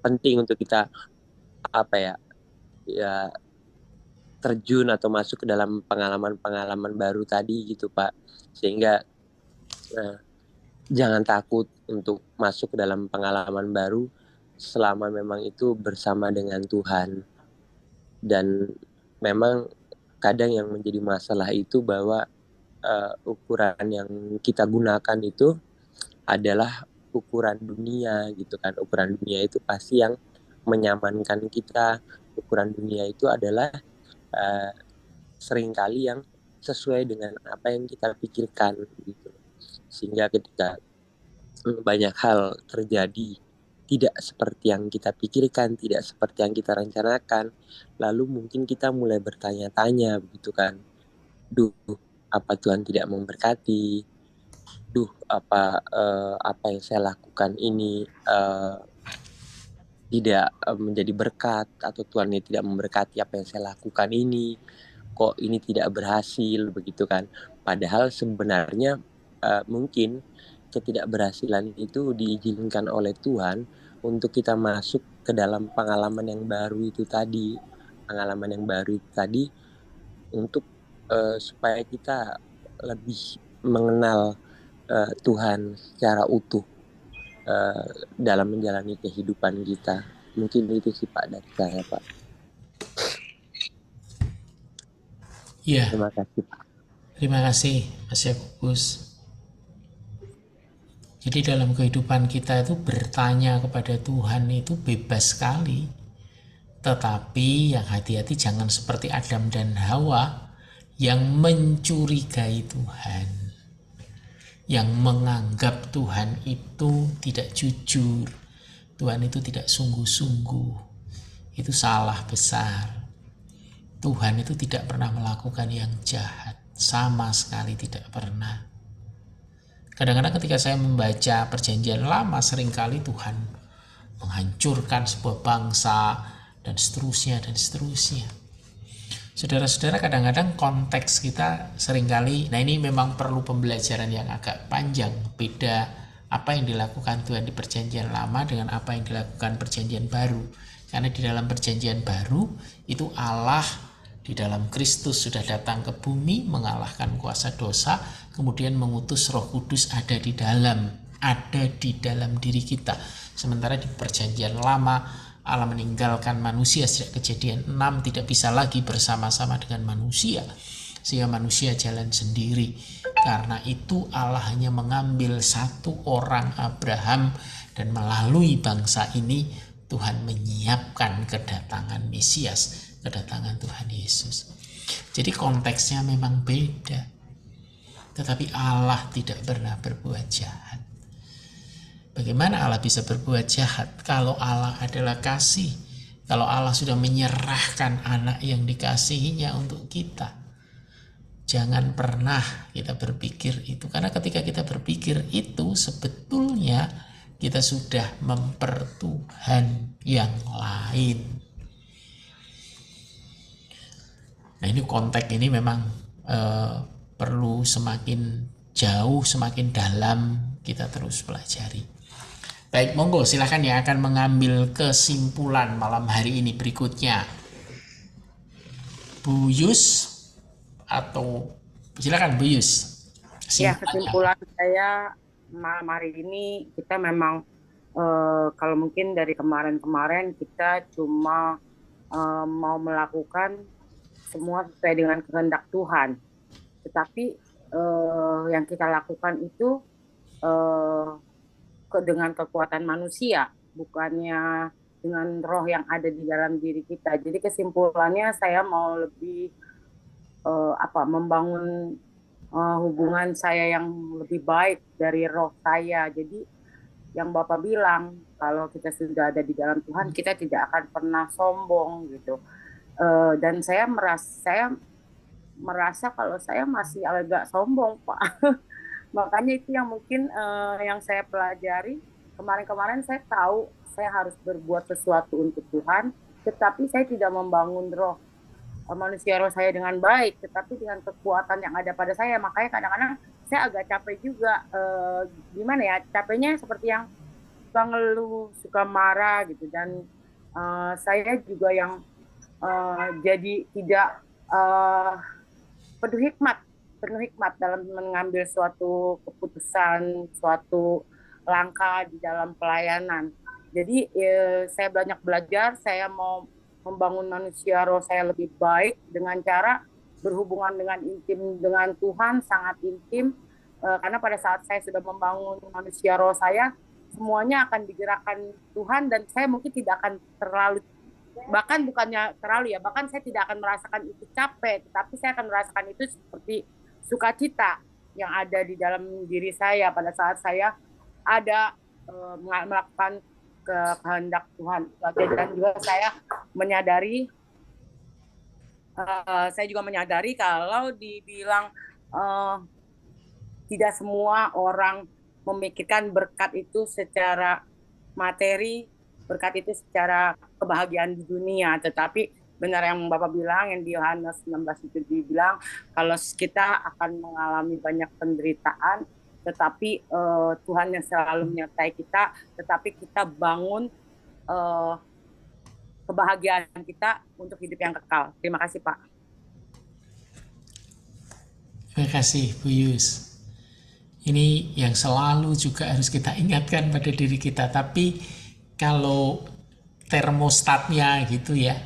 penting untuk kita terjun atau masuk ke dalam pengalaman-pengalaman baru tadi, gitu Pak. Sehingga jangan takut untuk masuk ke dalam pengalaman baru selama memang itu bersama dengan Tuhan. Dan memang kadang yang menjadi masalah itu bahwa ukuran yang kita gunakan itu adalah ukuran dunia, gitu kan. Ukuran dunia itu pasti yang menyamankan kita. Ukuran dunia itu adalah seringkali yang sesuai dengan apa yang kita pikirkan, gitu. Sehingga ketika banyak hal terjadi tidak seperti yang kita pikirkan, tidak seperti yang kita rencanakan, lalu mungkin kita mulai bertanya-tanya, begitu kan. Duh, apa Tuhan tidak memberkati? Duh, apa yang saya lakukan ini tidak menjadi berkat, atau Tuhan ini tidak memberkati apa yang saya lakukan ini, kok ini tidak berhasil begitu kan. Padahal sebenarnya mungkin ketidakberhasilan itu diizinkan oleh Tuhan untuk kita masuk ke dalam pengalaman yang baru itu tadi, untuk supaya kita lebih mengenal Tuhan secara utuh dalam menjalani kehidupan kita. Mungkin itu sih Pak dari saya Pak. Ya, Terima kasih Pak. terima kasih Mas Yakobus. Jadi dalam kehidupan kita itu bertanya kepada Tuhan itu bebas sekali. Tetapi yang hati-hati jangan seperti Adam dan Hawa yang mencurigai Tuhan, yang menganggap Tuhan itu tidak jujur, Tuhan itu tidak sungguh-sungguh. Itu salah besar. Tuhan itu tidak pernah melakukan yang jahat, sama sekali tidak pernah. Kadang-kadang ketika saya membaca perjanjian lama, seringkali Tuhan menghancurkan sebuah bangsa dan seterusnya dan seterusnya. Saudara-saudara, kadang-kadang konteks kita seringkali, nah ini memang perlu pembelajaran yang agak panjang, beda apa yang dilakukan Tuhan di perjanjian lama dengan apa yang dilakukan perjanjian baru. Karena di dalam perjanjian baru itu Allah di dalam Kristus sudah datang ke bumi, mengalahkan kuasa dosa, kemudian mengutus Roh Kudus ada di dalam diri kita. Sementara di perjanjian lama Allah meninggalkan manusia sejak Kejadian 6, tidak bisa lagi bersama-sama dengan manusia, sehingga manusia jalan sendiri. Karena itu Allah hanya mengambil satu orang, Abraham, dan melalui bangsa ini Tuhan menyiapkan kedatangan Mesias, kedatangan Tuhan Yesus. Jadi konteksnya memang beda. Tetapi Allah tidak pernah berbuat jahat. Bagaimana Allah bisa berbuat jahat kalau Allah adalah kasih? Kalau Allah sudah menyerahkan anak yang dikasihinya untuk kita. Jangan pernah kita berpikir itu. Karena ketika kita berpikir itu, sebetulnya kita sudah mempertuhan yang lain. Nah ini konteks ini memang perlu semakin jauh, semakin dalam kita terus pelajari. Baik, monggo silakan yang akan mengambil kesimpulan malam hari ini berikutnya. Bu Yus atau silakan Bu Yus. Ya, kesimpulan saya malam hari ini kita memang kalau mungkin dari kemarin-kemarin kita cuma mau melakukan semua sesuai dengan kehendak Tuhan. Tetapi yang kita lakukan itu dengan kekuatan manusia, bukannya dengan roh yang ada di dalam diri kita. Jadi kesimpulannya saya mau lebih membangun hubungan saya yang lebih baik dari roh saya. Jadi yang Bapak bilang, kalau kita sudah ada di dalam Tuhan, kita tidak akan pernah sombong gitu. Dan saya merasa kalau saya masih agak sombong, Pak. Makanya itu yang mungkin yang saya pelajari. Kemarin-kemarin saya tahu saya harus berbuat sesuatu untuk Tuhan, tetapi saya tidak membangun roh manusia roh saya dengan baik, tetapi dengan kekuatan yang ada pada saya. Makanya kadang-kadang saya agak capek juga. Gimana ya, capeknya seperti yang suka ngeluh, suka marah gitu. Dan saya juga yang jadi tidak penuh hikmat dalam mengambil suatu keputusan, suatu langkah di dalam pelayanan. Jadi saya banyak belajar, saya mau membangun manusia roh saya lebih baik dengan cara berhubungan dengan intim dengan Tuhan, sangat intim. Karena pada saat saya sudah membangun manusia roh saya, semuanya akan digerakkan Tuhan, dan saya mungkin tidak akan terlalu, bahkan bukannya terlalu ya, bahkan saya tidak akan merasakan itu capek, tetapi saya akan merasakan itu seperti sukacita yang ada di dalam diri saya pada saat saya ada melakukan kehendak Tuhan. Dan juga saya menyadari kalau dibilang tidak semua orang memikirkan berkat itu secara materi, berkat itu secara kebahagiaan di dunia. Tetapi benar yang Bapak bilang, yang di Yohanes 16 itu dibilang, kalau kita akan mengalami banyak penderitaan, tetapi Tuhan yang selalu menyertai kita, tetapi kita bangun kebahagiaan kita untuk hidup yang kekal. Terima kasih, Pak. Terima kasih Bu Yus. Ini yang selalu juga harus kita ingatkan pada diri kita. Tapi kalau termostatnya gitu ya,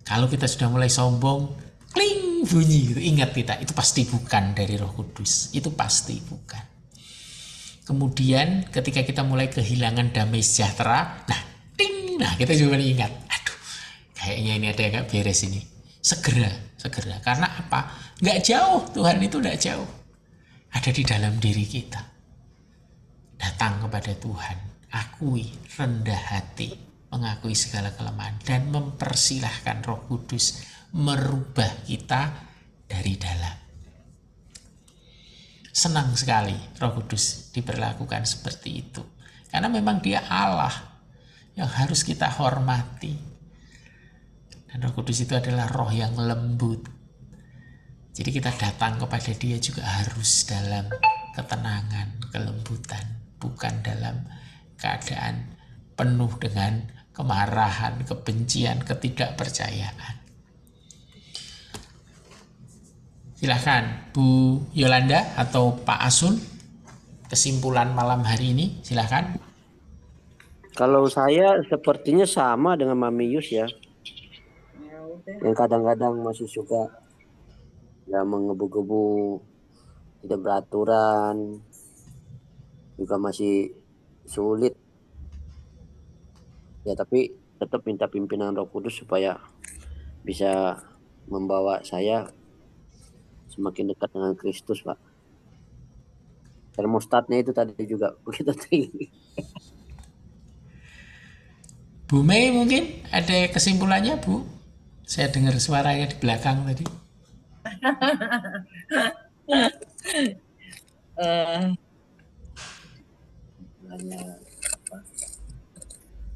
kalau kita sudah mulai sombong, kling bunyi gitu, ingat kita, itu pasti bukan dari Roh Kudus. Itu pasti bukan. Kemudian ketika kita mulai kehilangan damai sejahtera, nah kita juga ingat, aduh kayaknya ini ada yang gak beres ini. Segera. Karena apa? Gak jauh, Tuhan itu gak jauh. Ada di dalam diri kita. Datang kepada Tuhan, akui, rendah hati, mengakui segala kelemahan, dan mempersilahkan Roh Kudus merubah kita dari dalam. Senang sekali Roh Kudus diperlakukan seperti itu. Karena memang Dia Allah yang harus kita hormati. Dan Roh Kudus itu adalah roh yang lembut. Jadi kita datang kepada Dia juga harus dalam ketenangan, kelembutan, bukan dalam keadaan penuh dengan kemarahan, kebencian, ketidakpercayaan. Silahkan Bu Yolanda atau Pak Asun, kesimpulan malam hari ini, silahkan. Kalau saya sepertinya sama dengan Mami Yus ya. Yang kadang-kadang masih suka ya menggebu-gebu, tidak beraturan, juga masih sulit. Ya tapi tetap minta pimpinan Roh Kudus supaya bisa membawa saya semakin dekat dengan Kristus, Pak. Termostatnya itu tadi juga begitu tinggi. Bu Mei mungkin ada kesimpulannya, Bu? Saya dengar suaranya di belakang tadi.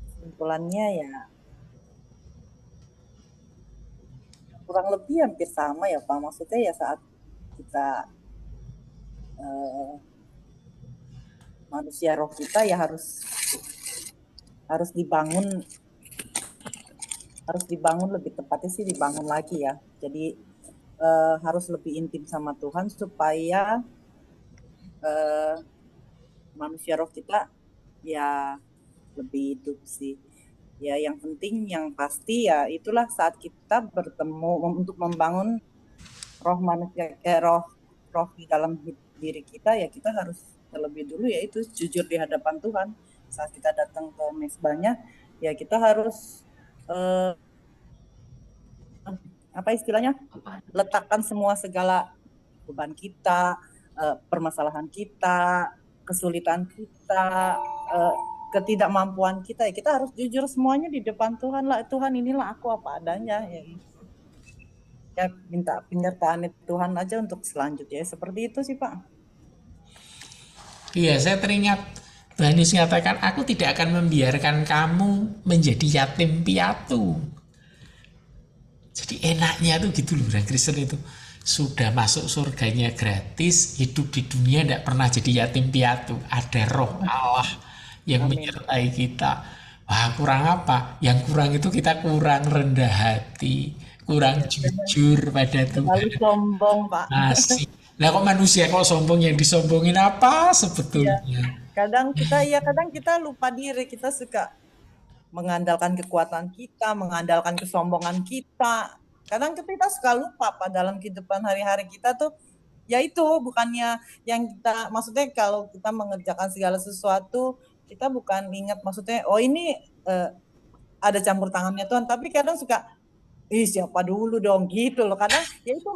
Kesimpulannya ya kurang lebih hampir sama ya Pak. Maksudnya ya saat kita manusia roh kita ya harus dibangun lebih tepatnya sih dibangun lagi ya. Jadi harus lebih intim sama Tuhan supaya manusia roh kita ya lebih hidup sih. Ya yang penting yang pasti ya itulah saat kita bertemu untuk membangun roh manusia roh di dalam diri kita ya kita harus terlebih dulu yaitu jujur di hadapan Tuhan. Saat kita datang ke mezbahnya ya kita harus apa istilahnya letakkan semua segala beban kita, permasalahan kita, kesulitan kita, ketidakmampuan kita ya kita harus jujur semuanya di depan Tuhan lah. Tuhan inilah aku apa adanya ya minta penyertaan Tuhan aja untuk selanjutnya seperti itu sih Pak. Iya, saya teringat Tuhan Yesus mengatakan, aku tidak akan membiarkan kamu menjadi yatim piatu. Jadi enaknya tuh gitu loh, orang Kristen itu sudah masuk surganya gratis, hidup di dunia tidak pernah jadi yatim piatu. Ada roh Allah yang menyertai kita. Wah, kurang apa? Yang kurang itu kita kurang rendah hati, kurang jujur pada Tuhan. Terlalu sombong Pak. Masih. Nah kok manusia kok sombong, yang disombongin apa sebetulnya? Kadang kita lupa diri, kita suka mengandalkan kekuatan kita, mengandalkan kesombongan kita. Kadang kita suka lupa Pak dalam kehidupan hari-hari kita tuh ya itu bukannya yang kita maksudnya kalau kita mengerjakan segala sesuatu kita bukan ingat maksudnya oh ini ada campur tangannya Tuhan, tapi kadang suka siapa dulu dong gitu loh. Kadang ya itu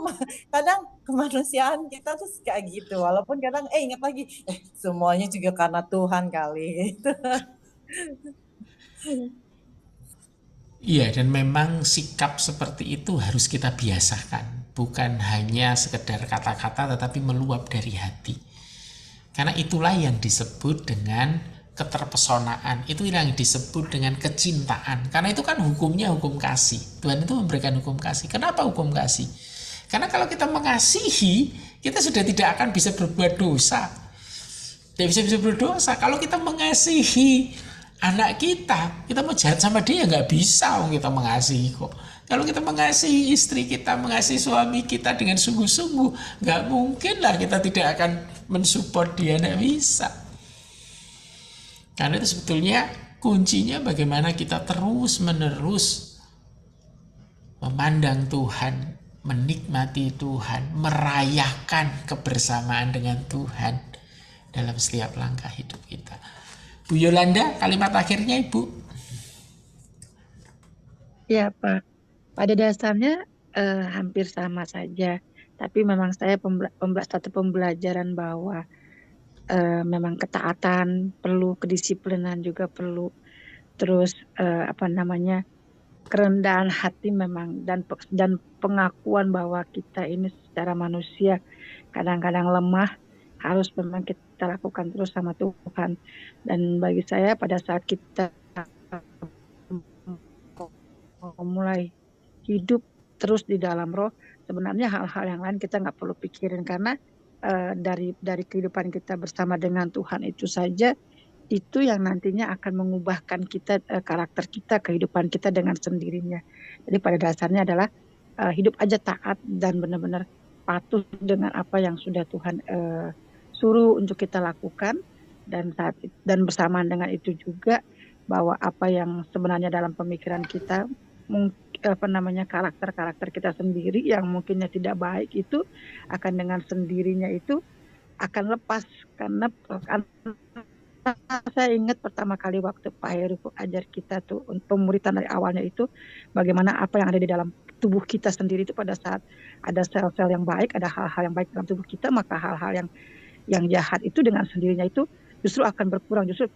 kadang kemanusiaan kita tuh kayak gitu. Walaupun kadang ingat lagi semuanya juga karena Tuhan kali gitu. Iya, dan memang sikap seperti itu harus kita biasakan. Bukan hanya sekedar kata-kata tetapi meluap dari hati. Karena itulah yang disebut dengan keterpesonaan, itu yang disebut dengan kecintaan. Karena itu kan hukumnya hukum kasih. Tuhan itu memberikan hukum kasih. Kenapa hukum kasih? Karena kalau kita mengasihi, kita sudah tidak akan bisa berbuat dosa. Tidak bisa berdosa. Kalau kita mengasihi anak kita mau jahat sama dia nggak bisa, kita mengasihi kok. Kalau kita mengasihi istri kita, mengasihi suami kita dengan sungguh-sungguh, nggak mungkin lah kita tidak akan mensupport dia, nggak bisa. Karena itu sebetulnya kuncinya bagaimana kita terus-menerus memandang Tuhan, menikmati Tuhan, merayakan kebersamaan dengan Tuhan dalam setiap langkah hidup kita. Bu Yolanda, kalimat akhirnya Ibu. Ya Pak, pada dasarnya hampir sama saja. Tapi memang saya satu pembelajaran bahwa memang ketaatan perlu, kedisiplinan juga perlu. Terus kerendahan hati memang dan pengakuan bahwa kita ini secara manusia kadang-kadang lemah, harus memang kita lakukan terus sama Tuhan. Dan bagi saya pada saat kita mulai hidup terus di dalam roh, sebenarnya hal-hal yang lain kita nggak perlu pikirin, karena dari kehidupan kita bersama dengan Tuhan itu saja, itu yang nantinya akan mengubahkan kita, karakter kita, kehidupan kita dengan sendirinya. Jadi pada dasarnya adalah hidup aja taat dan benar-benar patuh dengan apa yang sudah Tuhan suruh untuk kita lakukan, dan bersamaan dengan itu juga bahwa apa yang sebenarnya dalam pemikiran kita, karakter kita sendiri yang mungkinnya tidak baik, itu akan dengan sendirinya itu akan lepas. Karena saya ingat pertama kali waktu Pak Heru ajar kita tuh, pemuritan dari awalnya itu bagaimana apa yang ada di dalam tubuh kita sendiri itu, pada saat ada sel-sel yang baik, ada hal-hal yang baik dalam tubuh kita, maka hal-hal yang jahat itu dengan sendirinya itu justru akan berkurang. Justru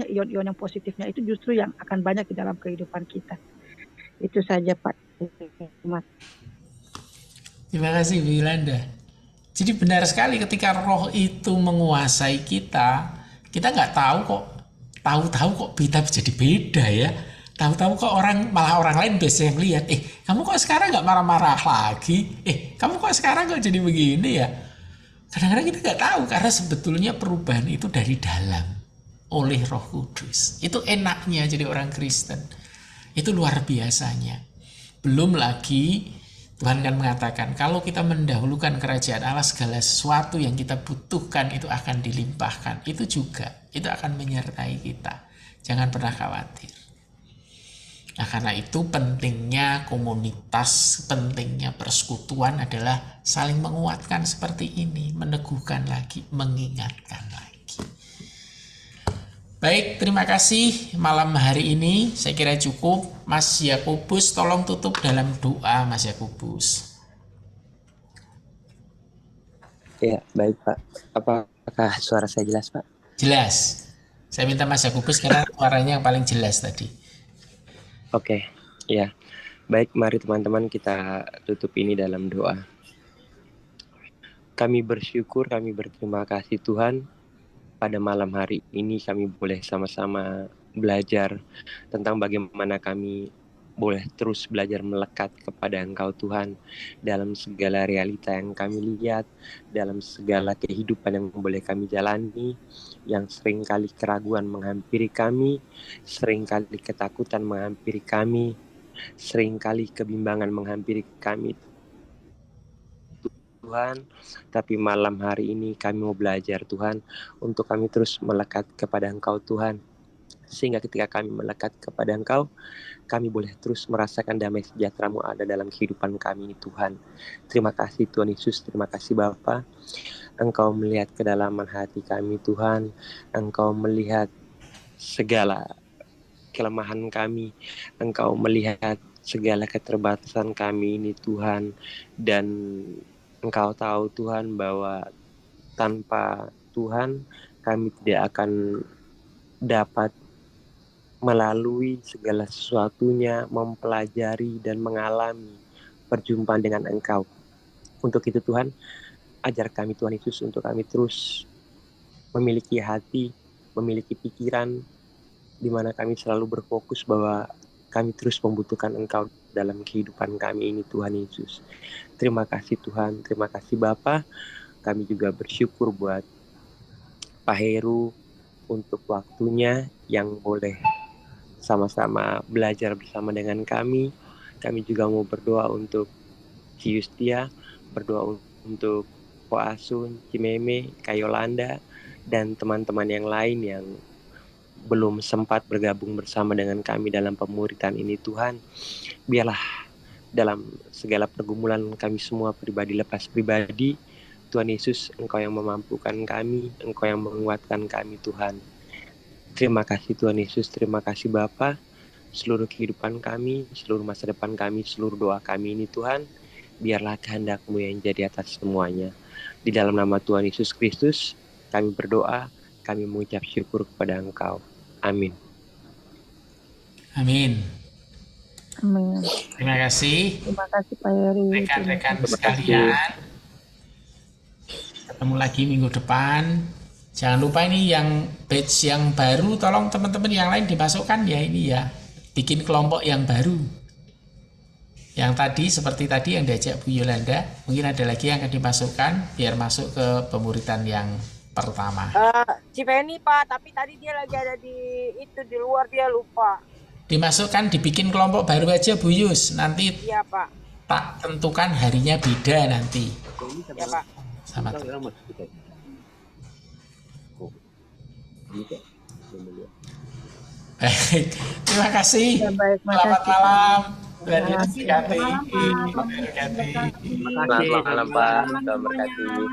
ion-ion yang positifnya itu justru yang akan banyak di dalam kehidupan kita. Itu saja Pak. Terima kasih Bu Yolanda. Jadi benar sekali, ketika roh itu menguasai kita nggak tahu kok kita jadi beda ya. Tahu-tahu kok malah orang lain biasanya melihat, kamu kok sekarang nggak marah-marah lagi? Kamu kok sekarang kok jadi begini ya? Kadang-kadang kita nggak tahu, karena sebetulnya perubahan itu dari dalam oleh Roh Kudus. Itu enaknya jadi orang Kristen. Itu luar biasanya. Belum lagi Tuhan kan mengatakan, kalau kita mendahulukan kerajaan Allah, segala sesuatu yang kita butuhkan itu akan dilimpahkan. Itu akan menyertai kita. Jangan pernah khawatir. Nah, karena itu pentingnya komunitas, pentingnya persekutuan adalah saling menguatkan seperti ini, meneguhkan lagi, mengingatkan lagi. Baik, terima kasih malam hari ini. Saya kira cukup. Mas Yakobus, tolong tutup dalam doa, Mas Yakobus. Ya, baik Pak. Apakah suara saya jelas Pak? Jelas. Saya minta Mas Yakobus karena suaranya yang paling jelas tadi. Oke, ya. Baik, mari teman-teman kita tutup ini dalam doa. Kami bersyukur, kami berterima kasih Tuhan. Pada malam hari ini kami boleh sama-sama belajar tentang bagaimana kami boleh terus belajar melekat kepada Engkau Tuhan dalam segala realita yang kami lihat, dalam segala kehidupan yang boleh kami jalani, yang seringkali keraguan menghampiri kami, seringkali ketakutan menghampiri kami, seringkali kebimbangan menghampiri kami Tuhan. Tapi malam hari ini kami mau belajar Tuhan, untuk kami terus melekat kepada Engkau Tuhan, sehingga ketika kami melekat kepada Engkau, kami boleh terus merasakan damai sejahtera-Mu ada dalam kehidupan kami ini Tuhan. Terima kasih Tuhan Yesus, terima kasih Bapa. Engkau melihat kedalaman hati kami Tuhan, Engkau melihat segala kelemahan kami, Engkau melihat segala keterbatasan kami ini Tuhan, dan Engkau tahu Tuhan bahwa tanpa Tuhan kami tidak akan dapat melalui segala sesuatunya, mempelajari dan mengalami perjumpaan dengan Engkau. Untuk itu Tuhan, ajar kami Tuhan Yesus untuk kami terus memiliki hati memiliki pikiran di mana kami selalu berfokus bahwa kami terus membutuhkan Engkau dalam kehidupan kami ini, Tuhan Yesus. Terima kasih Tuhan, terima kasih Bapa. Kami juga bersyukur buat Pak Heru untuk waktunya yang boleh sama-sama belajar bersama dengan kami. Kami juga mau berdoa untuk Ci Yustia, berdoa untuk Po Asun, Cimeme, Kayolanda, dan teman-teman yang lain yang belum sempat bergabung bersama dengan kami dalam pemuritan ini Tuhan. Biarlah dalam segala pergumulan kami semua pribadi lepas pribadi, Tuhan Yesus, Engkau yang memampukan kami, Engkau yang menguatkan kami Tuhan. Terima kasih Tuhan Yesus, terima kasih Bapa. Seluruh kehidupan kami, seluruh masa depan kami, seluruh doa kami ini Tuhan, biarlah kehendak-Mu yang jadi atas semuanya. Di dalam nama Tuhan Yesus Kristus, kami berdoa, kami mengucap syukur kepada Engkau. Amin. Amin. Amin. Terima kasih Terima kasih Pak Heru. rekan-rekan Terima kasih. sekalian. Ketemu lagi minggu depan. Jangan lupa ini yang batch yang baru, tolong teman-teman yang lain dimasukkan ya ini ya. Bikin kelompok yang baru. Yang tadi seperti tadi yang diajak Bu Yolanda, mungkin ada lagi yang akan dimasukkan biar masuk ke pemuritan yang pertama. Cipeni Pak, tapi tadi dia lagi ada di luar, dia lupa. Dimasukkan, dibikin kelompok baru aja Bu Yus. Nanti Iya Pak. tak tentukan harinya beda nanti. Ya Pak. Sama baik. Terima kasih. Ya, baik, Selamat makasih. malam. Dan Selamat diberkati. malam, Pak. Diberkati. Selamat malam Pak, selamat berkati.